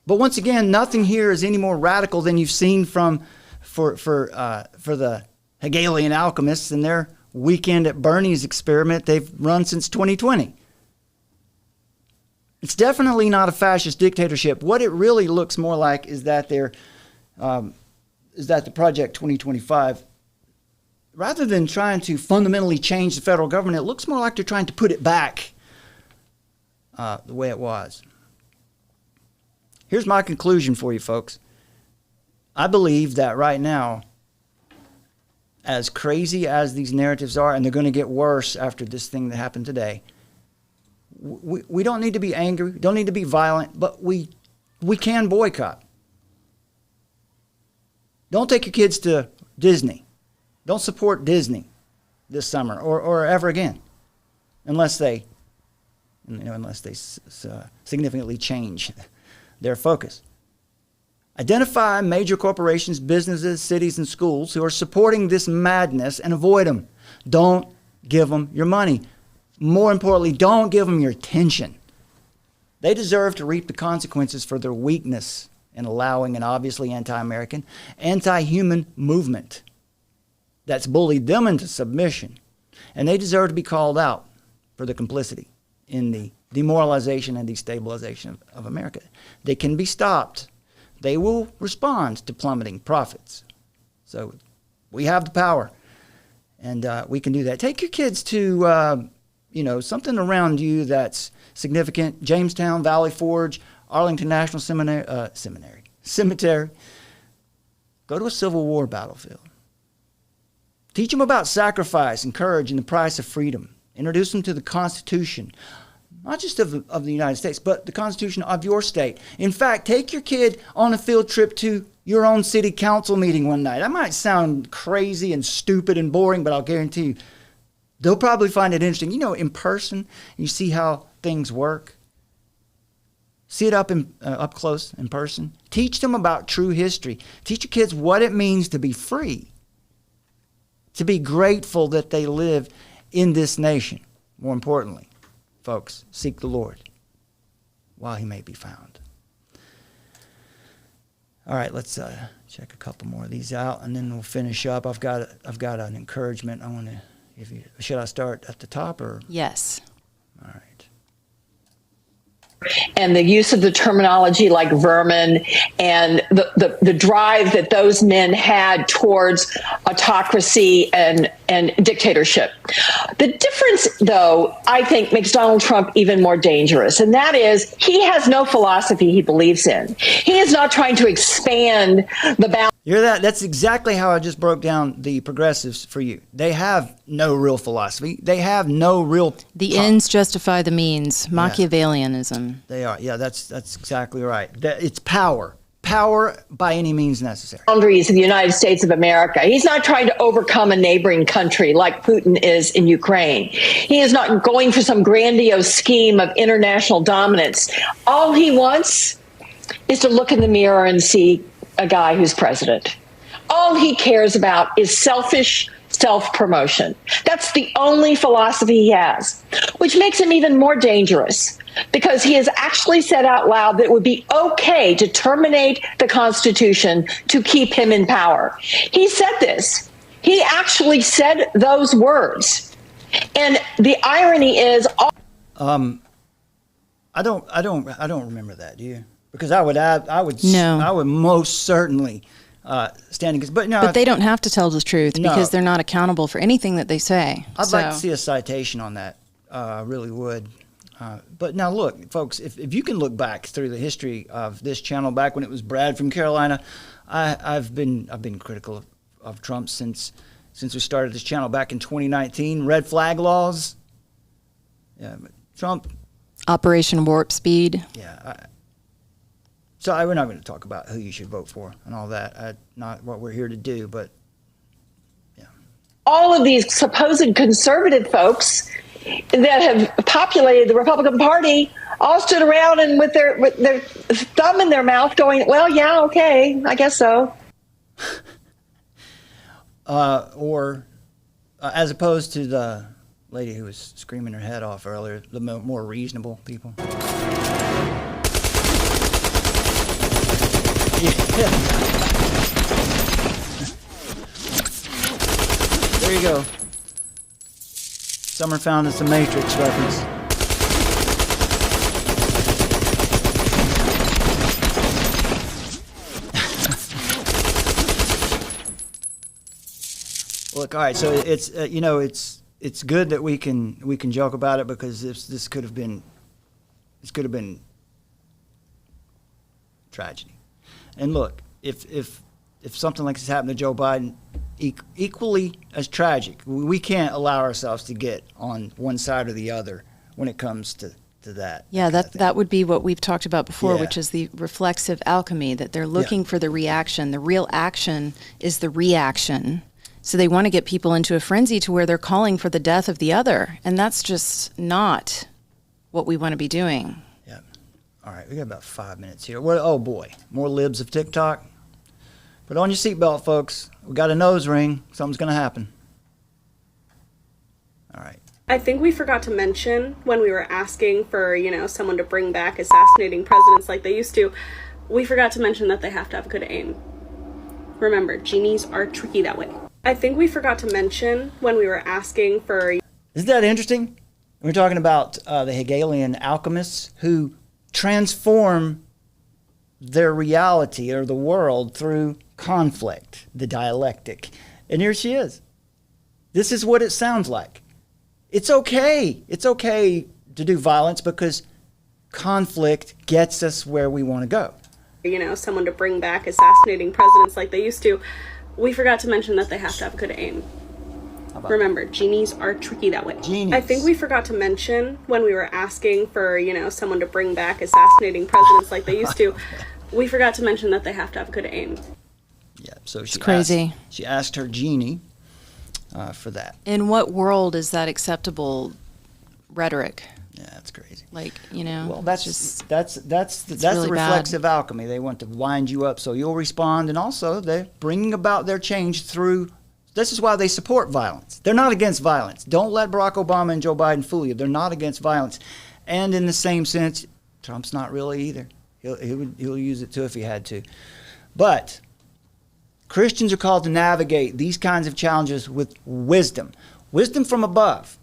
But once again, nothing here is any more radical than you've seen for the Hegelian alchemists and their weekend at Bernie's experiment they've run since 2020. It's definitely not a fascist dictatorship. What it really looks more like is that the Project 2025, rather than trying to fundamentally change the federal government, it looks more like they're trying to put it back the way it was. Here's my conclusion for you, folks. I believe that right now, as crazy as these narratives are, and they're going to get worse after this thing that happened today, we don't need to be angry, don't need to be violent, but we can boycott. Don't take your kids to Disney. Don't support Disney this summer or ever again, unless they significantly change their focus. Identify major corporations, businesses, cities, and schools who are supporting this madness and avoid them. Don't give them your money. More importantly, don't give them your attention. They deserve to reap the consequences for their weakness in allowing an obviously anti-American, anti-human movement that's bullied them into submission. And they deserve to be called out for their complicity in the demoralization and destabilization of America. They can be stopped. They will respond to plummeting profits. So we have the power, and we can do that. Take your kids to, something around you that's significant. Jamestown, Valley Forge, Arlington National Cemetery. Go to a Civil War battlefield. Teach them about sacrifice and courage and the price of freedom. Introduce them to the Constitution, not just of the United States, but the Constitution of your state. In fact, take your kid on a field trip to your own city council meeting one night. That might sound crazy and stupid and boring, but I'll guarantee you, they'll probably find it interesting. In person, you see how things work. See it up close in person. Teach them about true history. Teach your kids what it means to be free, to be grateful that they live in this nation. More importantly, folks, seek the Lord while he may be found. All right, let's check a couple more of these out, and then we'll finish up. I've got an encouragement. Should I start at the top or? Yes. All right. And the use of the terminology like vermin and the drive that those men had towards autocracy and dictatorship. The difference, though, I think makes Donald Trump even more dangerous, and that is he has no philosophy he believes in. He is not trying to expand the boundaries. You hear that? That's exactly how I just broke down the progressives for you. They have no real philosophy. They have no real... The ends justify the means. Machiavellianism. They are. Yeah, that's exactly right. It's power. Power by any means necessary. Boundaries of the United States of America. He's not trying to overcome a neighboring country like Putin is in Ukraine. He is not going for some grandiose scheme of international dominance. All he wants is to look in the mirror and see a guy who's president. All he cares about is selfish self-promotion. That's the only philosophy he has, which makes him even more dangerous because he has actually said out loud that it would be okay to terminate the Constitution to keep him in power. He said this. He actually said those words. And the irony is I don't remember that, do you? Because I would most certainly stand against. But they don't have to tell the truth because they're not accountable for anything that they say. I'd like to see a citation on that. I really would. But now look, folks, if you can look back through the history of this channel, back when it was Brad from Carolina, I've been critical of Trump since we started this channel back in 2019. Red flag laws. Yeah, but Trump. Operation Warp Speed. Yeah. So we're not going to talk about who you should vote for and all that. Not what we're here to do, but yeah. All of these supposed conservative folks that have populated the Republican Party all stood around and with their thumb in their mouth going, well, yeah, okay, I guess so. Or as opposed to the lady who was screaming her head off earlier, the more reasonable people. There you go. Summer found us a Matrix reference. Look, all right. So it's it's good that we can joke about it, because this could have been tragedy. And look, if something like this happened to Joe Biden, equally as tragic, we can't allow ourselves to get on one side or the other when it comes to that. Yeah, that would be what we've talked about before, Yeah. which is the reflexive alchemy, that they're looking for the reaction. The real action is the reaction. So they want to get people into a frenzy to where they're calling for the death of the other. And that's just not what we want to be doing. Yeah. All right, we got about 5 minutes here. Oh boy, more libs of TikTok. Put on your seatbelt, folks. We got a nose ring. Something's going to happen. All right. I think we forgot to mention when we were asking for, someone to bring back assassinating presidents like they used to, we forgot to mention that they have to have good aim. Remember, genies are tricky that way. I think we forgot to mention when we were asking for... Isn't that interesting? We're talking about the Hegelian alchemists who transform their reality or the world through conflict, the dialectic. And here she is. This is what it sounds like. It's okay. It's okay to do violence because conflict gets us where we want to go. Someone to bring back assassinating presidents like they used to, we forgot to mention that they have to have good aim. Remember, genies are tricky that way. Genies. I think we forgot to mention when we were asking for, someone to bring back assassinating presidents like they used to, we forgot to mention that they have to have good aim. Yeah, so It's crazy. She asked her genie for that. In what world is that acceptable rhetoric? Yeah, that's crazy. Well, that's the really reflexive alchemy. They want to wind you up so you'll respond, and also they're bringing about their change through. This is why they support violence. They're not against violence. Don't let Barack Obama and Joe Biden fool you. They're not against violence, and in the same sense, Trump's not really either. He'll use it too if he had to, but Christians are called to navigate these kinds of challenges with wisdom from above,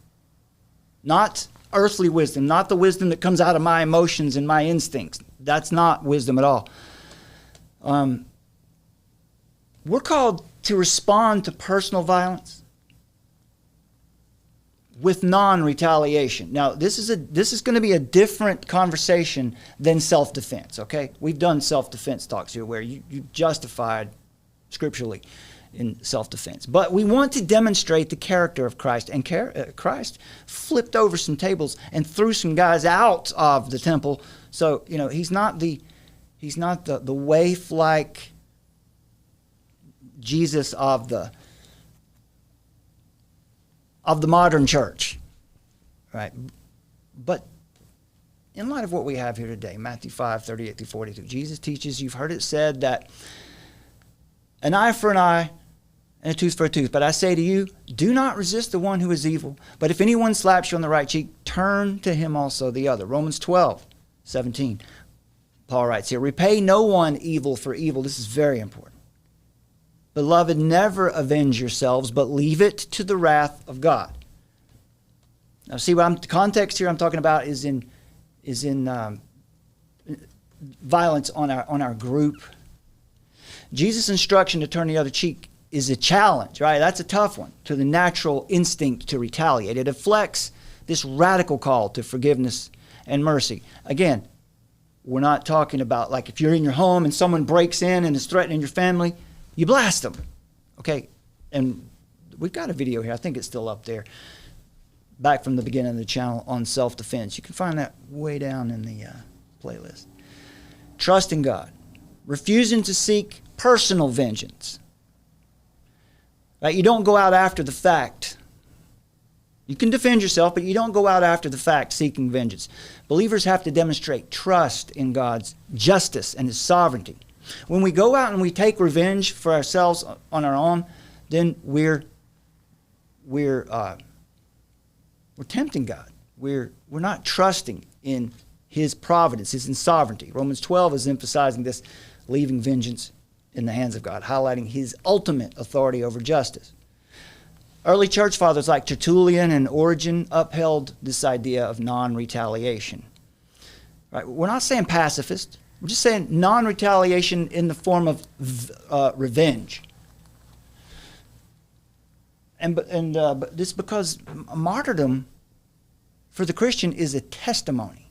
not earthly wisdom, not the wisdom that comes out of my emotions and my instincts. That's not wisdom at all. We're called to respond to personal violence with non-retaliation. Now, this is going to be a different conversation than self-defense, okay? We've done self-defense talks here where you justified scripturally in self-defense. But we want to demonstrate the character of Christ. And Christ flipped over some tables and threw some guys out of the temple. So, he's not the waif-like Jesus of the modern church. Right? But in light of what we have here today, Matthew 5:38-42, Jesus teaches, you've heard it said that an eye for an eye and a tooth for a tooth. But I say to you, do not resist the one who is evil. But if anyone slaps you on the right cheek, turn to him also the other. Romans 12:17. Paul writes here, repay no one evil for evil. This is very important. Beloved, never avenge yourselves, but leave it to the wrath of God. Now, see the context here I'm talking about is in violence on our group. Jesus' instruction to turn the other cheek is a challenge, right? That's a tough one to the natural instinct to retaliate. It deflects this radical call to forgiveness and mercy. Again, we're not talking about like if you're in your home and someone breaks in and is threatening your family, you blast them, okay? And we've got a video here. I think it's still up there, back from the beginning of the channel on self-defense. You can find that way down in the playlist. Trusting God, refusing to seek personal vengeance. Right? You don't go out after the fact. You can defend yourself, but you don't go out after the fact seeking vengeance. Believers have to demonstrate trust in God's justice and His sovereignty. When we go out and we take revenge for ourselves on our own, then we're tempting God. We're not trusting in His providence, His sovereignty. Romans 12 is emphasizing this, leaving vengeance in the hands of God, highlighting His ultimate authority over justice. Early church fathers like Tertullian and Origen upheld this idea of non-retaliation. Right? We're not saying pacifist. We're just saying non-retaliation in the form of revenge. But this because martyrdom for the Christian is a testimony.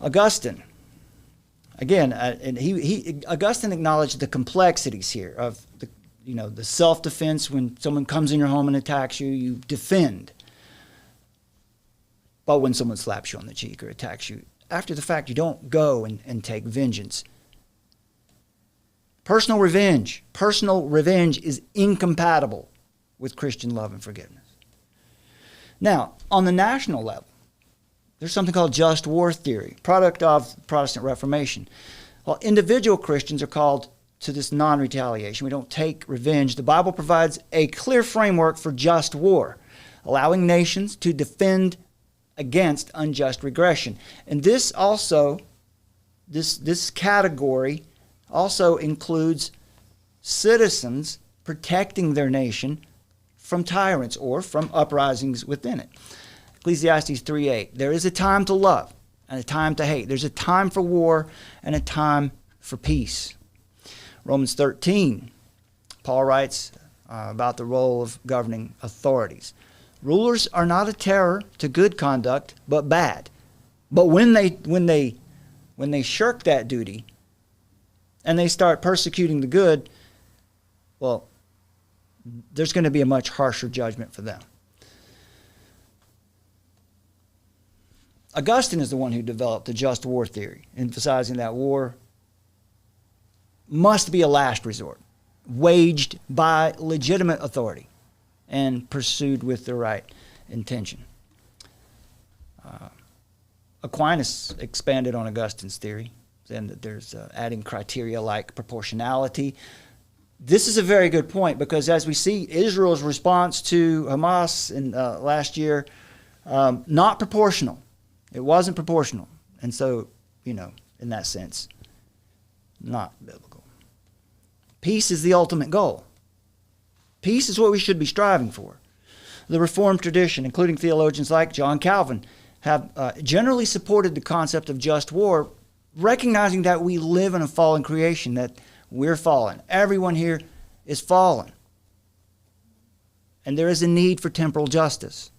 Augustine, again, Augustine acknowledged the complexities here of the self-defense. When someone comes in your home and attacks you, you defend. But when someone slaps you on the cheek or attacks you, after the fact, you don't go and take vengeance. Personal revenge is incompatible with Christian love and forgiveness. Now, on the national level, there's something called just war theory, product of Protestant Reformation. While individual Christians are called to this non-retaliation, we don't take revenge, the Bible provides a clear framework for just war, allowing nations to defend against unjust regression. And this category also includes citizens protecting their nation from tyrants or from uprisings within it. Ecclesiastes 3:8, there is a time to love and a time to hate. There's a time for war and a time for peace. Romans 13, Paul writes about the role of governing authorities. Rulers are not a terror to good conduct, but bad. But when they shirk that duty and they start persecuting the good, well, there's going to be a much harsher judgment for them. Augustine is the one who developed the just war theory, emphasizing that war must be a last resort, waged by legitimate authority and pursued with the right intention. Aquinas expanded on Augustine's theory, saying that there's adding criteria like proportionality. This is a very good point because as we see Israel's response to Hamas in last year, not proportional. It wasn't proportional. And so, in that sense, not biblical. Peace is the ultimate goal. Peace is what we should be striving for. The Reformed tradition, including theologians like John Calvin, have generally supported the concept of just war, recognizing that we live in a fallen creation, that we're fallen. Everyone here is fallen. And there is a need for temporal justice.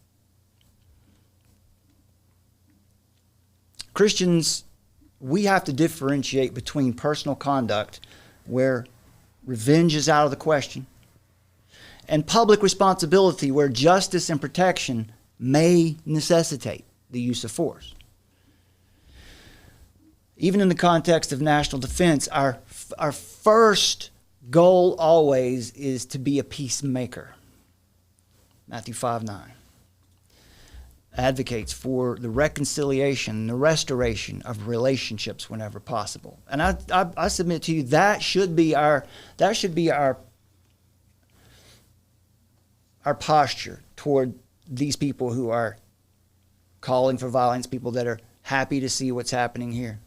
Christians, we have to differentiate between personal conduct, where revenge is out of the question, and public responsibility, where justice and protection may necessitate the use of force. Even in the context of national defense, our first goal always is to be a peacemaker. Matthew 5:9 advocates for the reconciliation, the restoration of relationships whenever possible. And I submit to you that should be our posture toward these people who are calling for violence, people that are happy to see what's happening here.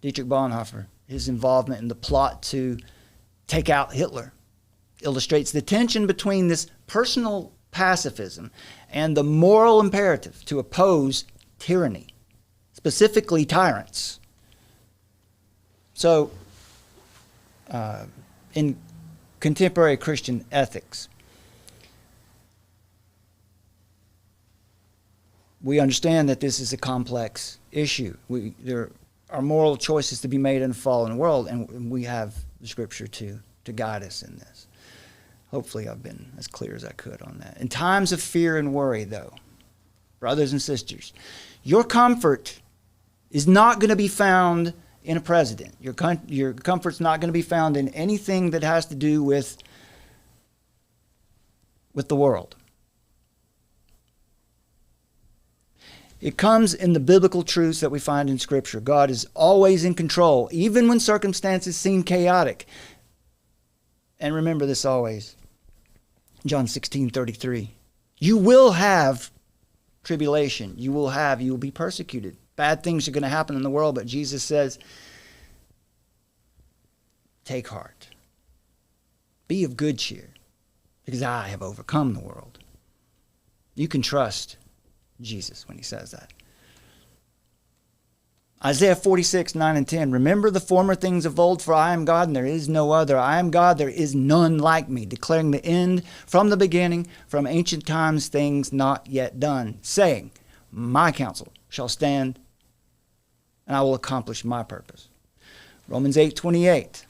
Dietrich Bonhoeffer, his involvement in the plot to take out Hitler, illustrates the tension between this personal pacifism and the moral imperative to oppose tyranny, specifically tyrants. So, in contemporary Christian ethics, we understand that this is a complex issue. There are moral choices to be made in a fallen world, and we have the Scripture to guide us in this. Hopefully I've been as clear as I could on that. In times of fear and worry, though, brothers and sisters, your comfort is not going to be found in a president. Your comfort's not going to be found in anything that has to do with the world. It comes in the biblical truths that we find in Scripture. God is always in control, even when circumstances seem chaotic. And remember this always. John 16:33. You will have tribulation. You will be persecuted. Bad things are going to happen in the world, but Jesus says, Take heart. Be of good cheer, because I have overcome the world. You can trust Jesus when he says that. Isaiah 46, 9 and 10. Remember the former things of old, for I am God and there is no other. I am God, there is none like me, declaring the end from the beginning, from ancient times, things not yet done, saying, my counsel shall stand, and I will accomplish my purpose. Romans 8, 28.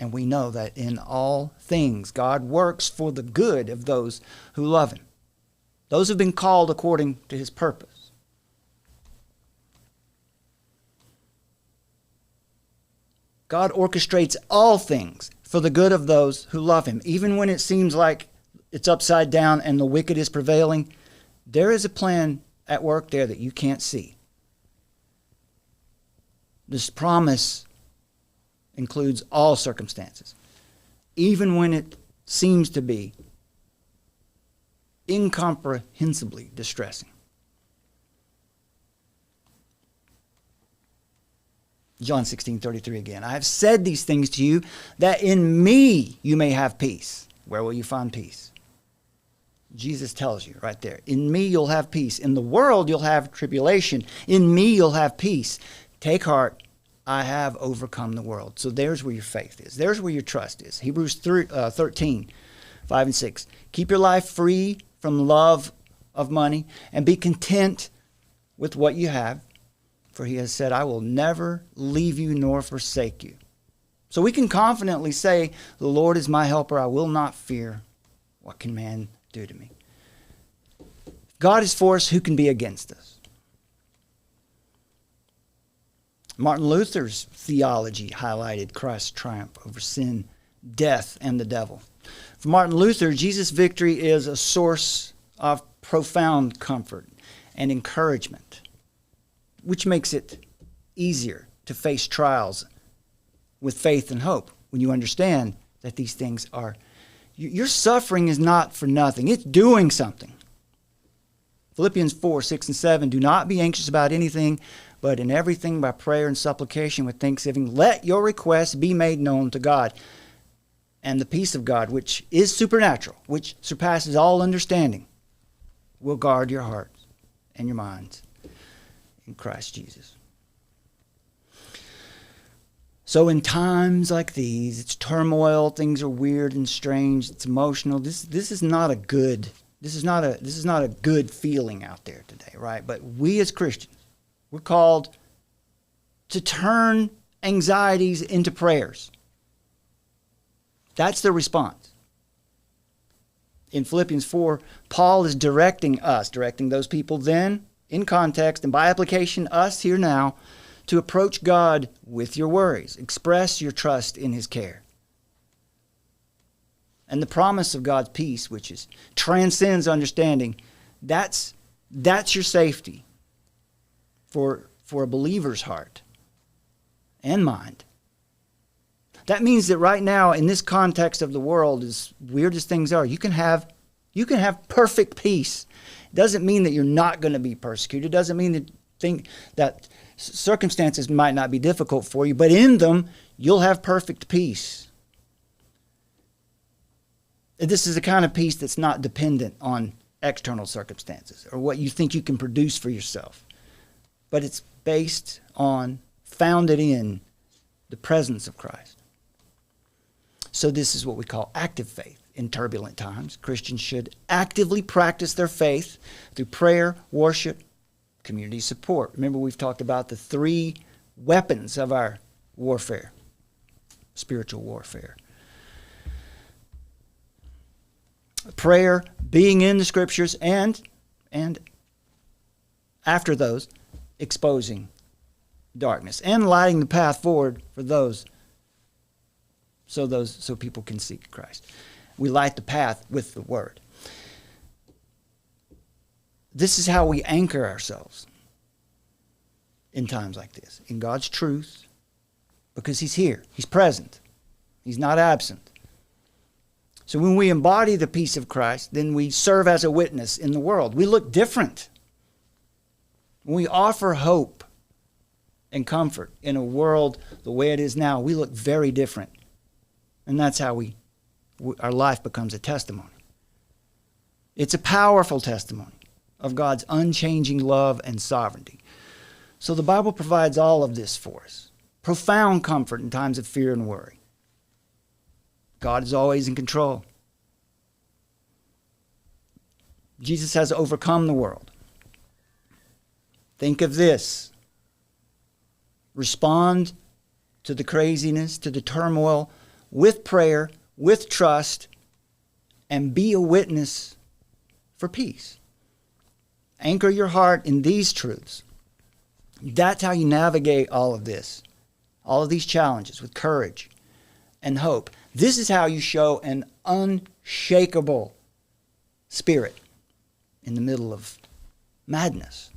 And we know that in all things God works for the good of those who love him, those who have been called according to his purpose. God orchestrates all things for the good of those who love him. Even when it seems like it's upside down and the wicked is prevailing, there is a plan at work there that you can't see. This promise includes all circumstances, even when it seems to be incomprehensibly distressing. John 16:33 again. I have said these things to you, that in me you may have peace. Where will you find peace? Jesus tells you right there. In me you'll have peace. In the world you'll have tribulation. In me you'll have peace. Take heart, I have overcome the world. So there's where your faith is. There's where your trust is. Hebrews 13, 5 and 6. Keep your life free from love of money and be content with what you have. For he has said, I will never leave you nor forsake you. So we can confidently say, the Lord is my helper. I will not fear. What can man do to me? If God is for us, who can be against us? Martin Luther's theology highlighted Christ's triumph over sin, death, and the devil. For Martin Luther, Jesus' victory is a source of profound comfort and encouragement, which makes it easier to face trials with faith and hope when you understand that these things are, your suffering is not for nothing. It's doing something. Philippians 4, 6 and 7, do not be anxious about anything, but in everything by prayer and supplication with thanksgiving, let your requests be made known to God. And the peace of God, which is supernatural, which surpasses all understanding, will guard your hearts and your minds in Christ Jesus. So in times like these, it's turmoil, things are weird and strange, it's emotional. This is not a good feeling out there today, right? But we as Christians, we're called to turn anxieties into prayers. That's the response. In Philippians 4, Paul is directing those people then, in context, and by application, us here now, to approach God with your worries. Express your trust in his care. And the promise of God's peace, which transcends understanding, that's your safety for a believer's heart and mind. That means that right now, in this context of the world, as weird as things are, you can have perfect peace. It doesn't mean that you're not going to be persecuted. It doesn't mean that circumstances might not be difficult for you, but in them, you'll have perfect peace. This is the kind of peace that's not dependent on external circumstances or what you think you can produce for yourself, but it's founded in the presence of Christ. So this is what we call active faith. In turbulent times, Christians should actively practice their faith through prayer, worship, community support. Remember, we've talked about the 3 weapons of our warfare, spiritual warfare. Prayer, being in the scriptures, and after those, exposing darkness and lighting the path forward for those so people can seek Christ. We light the path with the word. This is how we anchor ourselves in times like this, in God's truth, because he's here, he's present, he's not absent. So when we embody the peace of Christ, then we serve as a witness in the world. We look different. When we offer hope and comfort in a world the way it is now, we look very different And that's how our life becomes a testimony. It's a powerful testimony of God's unchanging love and sovereignty. So the Bible provides all of this for us. Profound comfort in times of fear and worry. God is always in control. Jesus has overcome the world. Think of this. Respond to the craziness, to the turmoil, with prayer, with trust, and be a witness for peace. Anchor your heart in these truths. That's how you navigate all of this, all of these challenges with courage and hope. This is how you show an unshakable spirit in the middle of madness.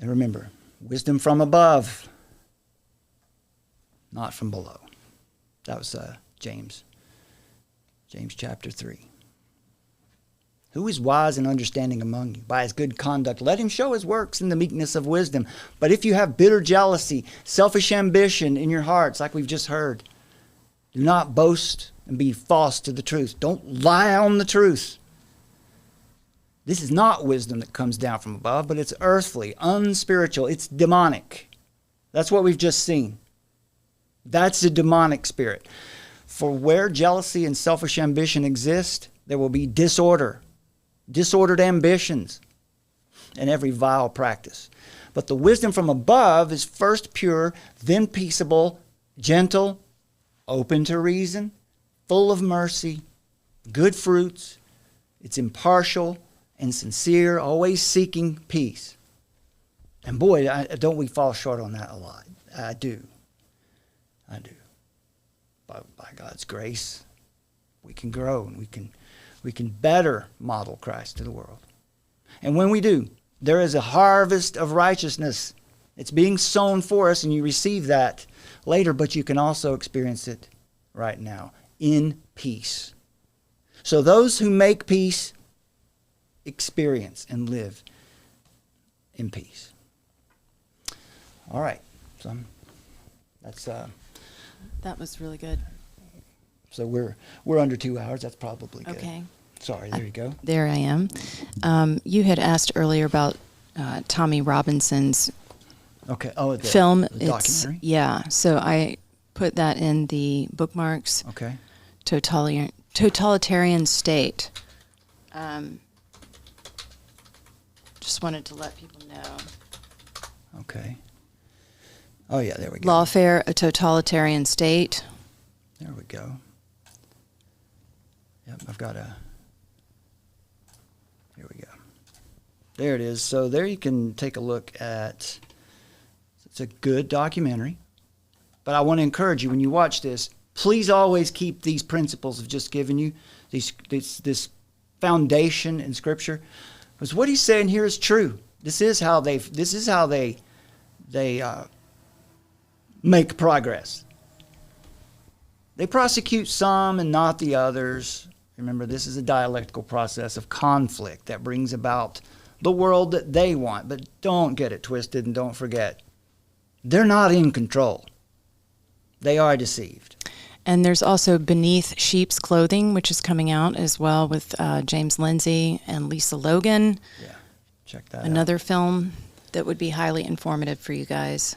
And remember, wisdom from above, not from below. That was James chapter 3. Who is wise and understanding among you? By his good conduct, let him show his works in the meekness of wisdom. But if you have bitter jealousy, selfish ambition in your hearts, like we've just heard, do not boast and be false to the truth. Don't lie on the truth. This is not wisdom that comes down from above, but it's earthly, unspiritual. It's demonic. That's what we've just seen. That's a demonic spirit. For where jealousy and selfish ambition exist, there will be disorder, disordered ambitions, and every vile practice. But the wisdom from above is first pure, then peaceable, gentle, open to reason, full of mercy, good fruits. It's impartial and sincere, always seeking peace. And boy, don't we fall short on that a lot. I do. By God's grace, we can grow and we can better model Christ to the world. And when we do, there is a harvest of righteousness. It's being sown for us, and you receive that later, but you can also experience it right now in peace. So those who make peace experience and live in peace. All right. So that was really good. So we're under 2 hours. That's probably good. Okay. Sorry, there you go. There I am. You had asked earlier about Tommy Robinson's film. The documentary? Yeah. So I put that in the bookmarks. Okay. Totalitarian state. Just wanted to let people know. Okay. Oh, yeah, there we go. LAWFARE, a totalitarian state. There we go. Yep, I've got here we go. There it is. So there you can take a look at, it's a good documentary. But I want to encourage you, when you watch this, please always keep these principles of just giving you this foundation in Scripture. Because what he's saying here is true. This is how they make progress. They prosecute some and not the others. Remember, this is a dialectical process of conflict that brings about the world that they want. But don't get it twisted and don't forget, they're not in control. They are deceived. And there's also Beneath Sheep's Clothing, which is coming out as well with James Lindsay and Lisa Logan. Yeah, check that out. Another film that would be highly informative for you guys.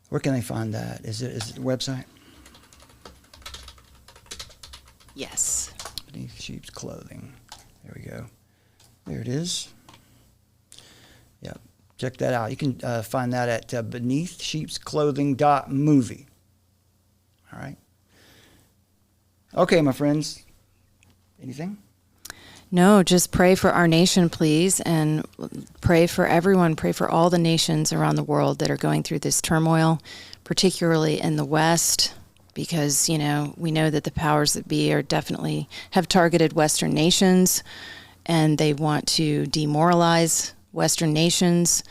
Where can they find that? Is it a website? Yes. Beneath Sheep's Clothing. There we go. There it is. Yep. Check that out. You can find that at beneathsheepsclothing.movie. All right. Okay, my friends. Anything? No, just pray for our nation, please, and pray for everyone. Pray for all the nations around the world that are going through this turmoil, particularly in the West, because, we know that the powers that be definitely have targeted Western nations, and they want to demoralize Western nations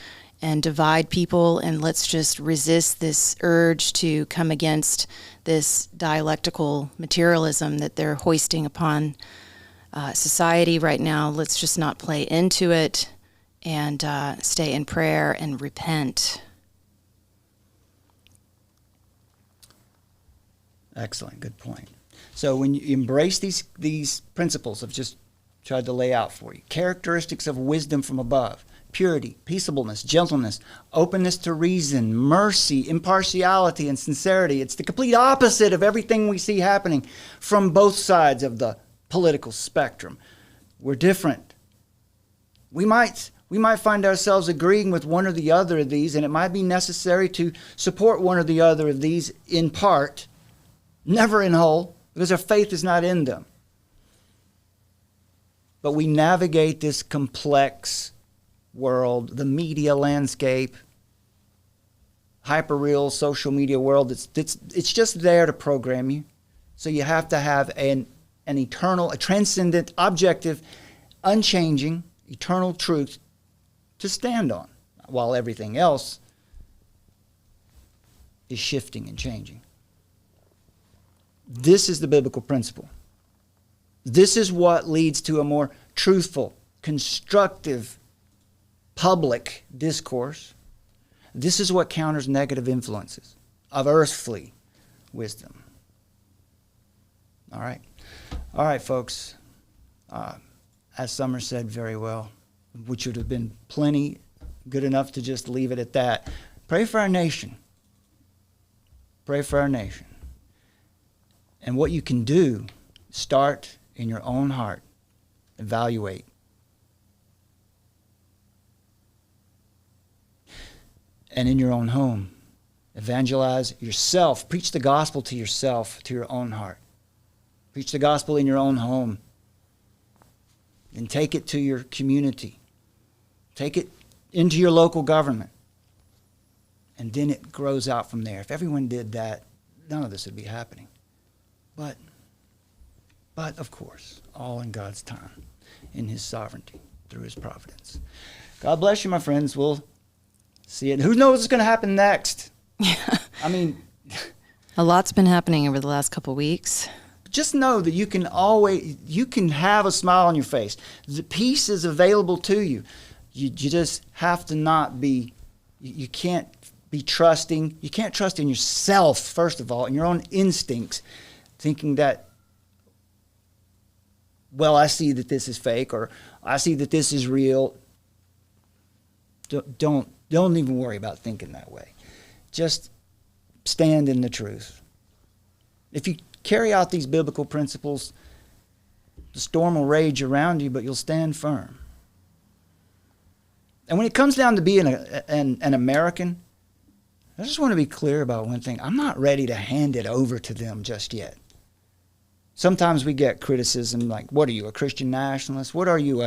and divide people, and let's just resist this urge to come against this dialectical materialism that they're hoisting upon society right now. Let's just not play into it and stay in prayer and repent. Excellent. Good point. So when you embrace these principles I've just tried to lay out for you, characteristics of wisdom from above, purity, peaceableness, gentleness, openness to reason, mercy, impartiality, and sincerity. It's the complete opposite of everything we see happening from both sides of the political spectrum. We're different. We might find ourselves agreeing with one or the other of these, and it might be necessary to support one or the other of these in part, never in whole, because our faith is not in them. But we navigate this complex world, the media landscape, hyper-real social media world. It's just there to program you. So you have to have an eternal, a transcendent, objective, unchanging, eternal truth to stand on, while everything else is shifting and changing. This is the biblical principle. This is what leads to a more truthful, constructive, public discourse. This is what counters negative influences of earthly wisdom. All right, folks. As Summer said very well, which would have been plenty good enough to just leave it at that. Pray for our nation. Pray for our nation. And what you can do, start in your own heart. Evaluate. And in your own home, evangelize yourself. Preach the gospel to yourself, to your own heart. Preach the gospel in your own home. And take it to your community. Take it into your local government. And then it grows out from there. If everyone did that, none of this would be happening. But of course, all in God's time, in His sovereignty, through His providence. God bless you, my friends. We'll see it. Who knows what's going to happen next? I mean, a lot's been happening over the last couple weeks. Just know that you can have a smile on your face. The peace is available to you. You just have to not be, you can't be trusting. You can't trust in yourself, first of all, in your own instincts, thinking that, well, I see that this is fake, or I see that this is real. Don't even worry about thinking that way. Just stand in the truth. If you carry out these biblical principles, the storm will rage around you, but you'll stand firm. And when it comes down to being an American, I just want to be clear about one thing. I'm not ready to hand it over to them just yet. Sometimes we get criticism like, what are you, a Christian nationalist? What are you,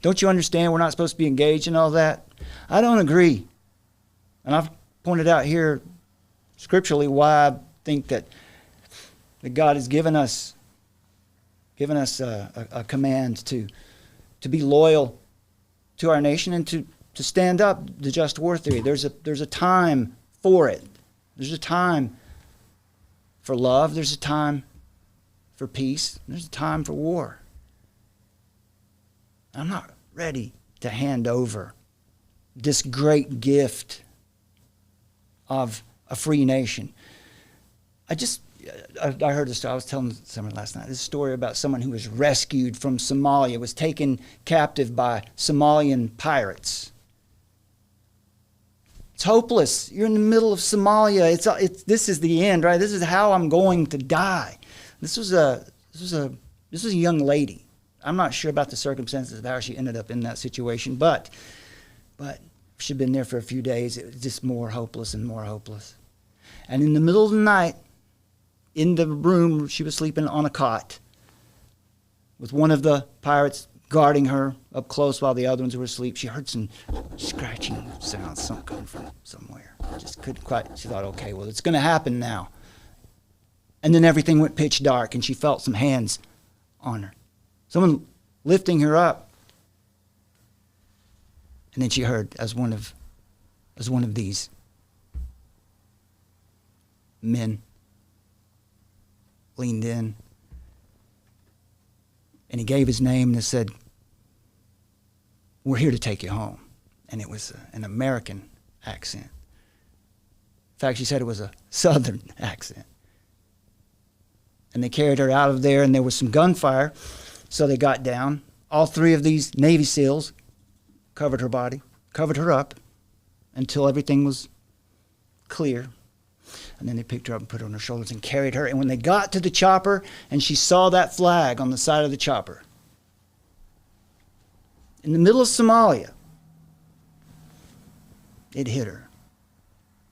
don't you understand we're not supposed to be engaged in all that? I don't agree. And I've pointed out here scripturally why I think that God has given us a command to be loyal to our nation and to stand up the just war theory. There's a time for it. There's a time for love. There's a time for peace. There's a time for war. I'm not ready to hand over this great gift of a free nation. I heard this story. I was telling someone last night this story about someone who was rescued from Somalia, was taken captive by Somalian pirates. It's hopeless. You're in the middle of Somalia. This is the end, right? This is how I'm going to die. This was a young lady. I'm not sure about the circumstances of how she ended up in that situation, but she'd been there for a few days. It was just more hopeless and more hopeless. And in the middle of the night, in the room, she was sleeping on a cot with one of the pirates guarding her up close while the other ones were asleep. She heard some scratching sounds, something coming from somewhere. Just couldn't quite. She thought, okay, well, it's going to happen now. And then everything went pitch dark, and she felt some hands on her. Someone lifting her up. And then she heard as one of these men leaned in, and he gave his name and said, "We're here to take you home." And it was an American accent. In fact, she said it was a Southern accent. And they carried her out of there, and there was some gunfire. So they got down. All 3 of these Navy SEALs covered her body, covered her up until everything was clear. And then they picked her up and put her on their shoulders and carried her. And when they got to the chopper and she saw that flag on the side of the chopper, in the middle of Somalia, it hit her.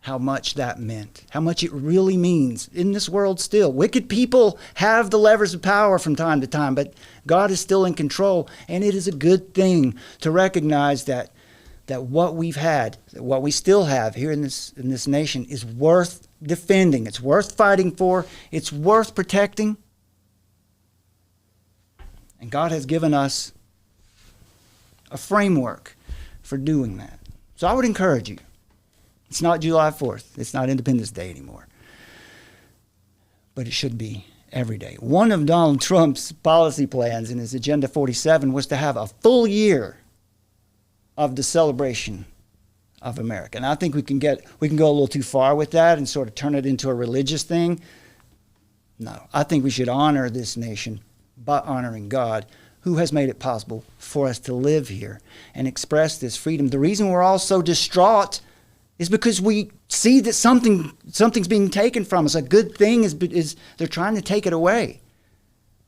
How much that meant, how much it really means in this world still. Wicked people have the levers of power from time to time, but God is still in control, and it is a good thing to recognize that what we've had, what we still have here in this nation is worth defending. It's worth fighting for. It's worth protecting. And God has given us a framework for doing that. So I would encourage you. It's not July 4th. It's not Independence Day anymore. But it should be every day. One of Donald Trump's policy plans in his Agenda 47 was to have a full year of the celebration of America. And I think we can go a little too far with that and sort of turn it into a religious thing. No, I think we should honor this nation by honoring God, who has made it possible for us to live here and express this freedom. The reason we're all so distraught is because we see that something's being taken from us. A good thing is they're trying to take it away.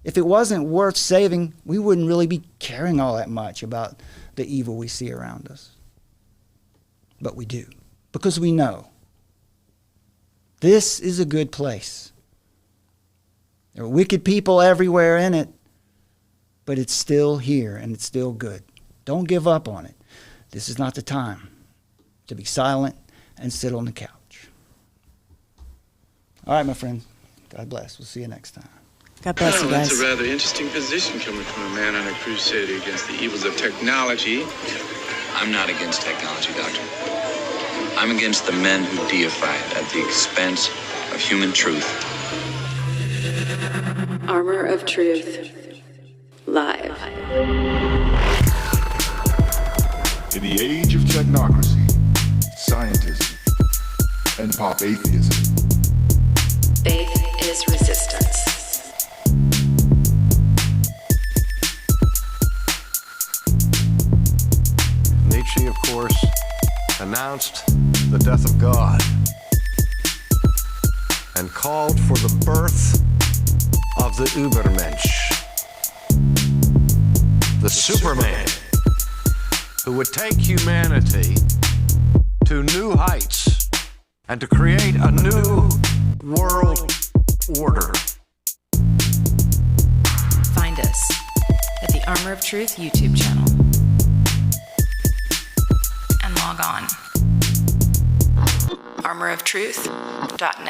If it wasn't worth saving, we wouldn't really be caring all that much about the evil we see around us. But we do, because we know this is a good place. There are wicked people everywhere in it, but it's still here and it's still good. Don't give up on it. This is not the time to be silent and sit on the couch. All right, my friends. God bless. We'll see you next time. God bless you guys. That's a rather interesting position coming from a man on a crusade against the evils of technology. I'm not against technology, Doctor. I'm against the men who deify it at the expense of human truth. Armor of Truth. Live. In the age of technocracy, scientism, and pop atheism, faith is resistance. Nietzsche, of course, announced the death of God and called for the birth of the Übermensch, the Superman, who would take humanity to new heights and to create a new world order. Find us at the Armor of Truth YouTube channel and log on armoroftruth.net.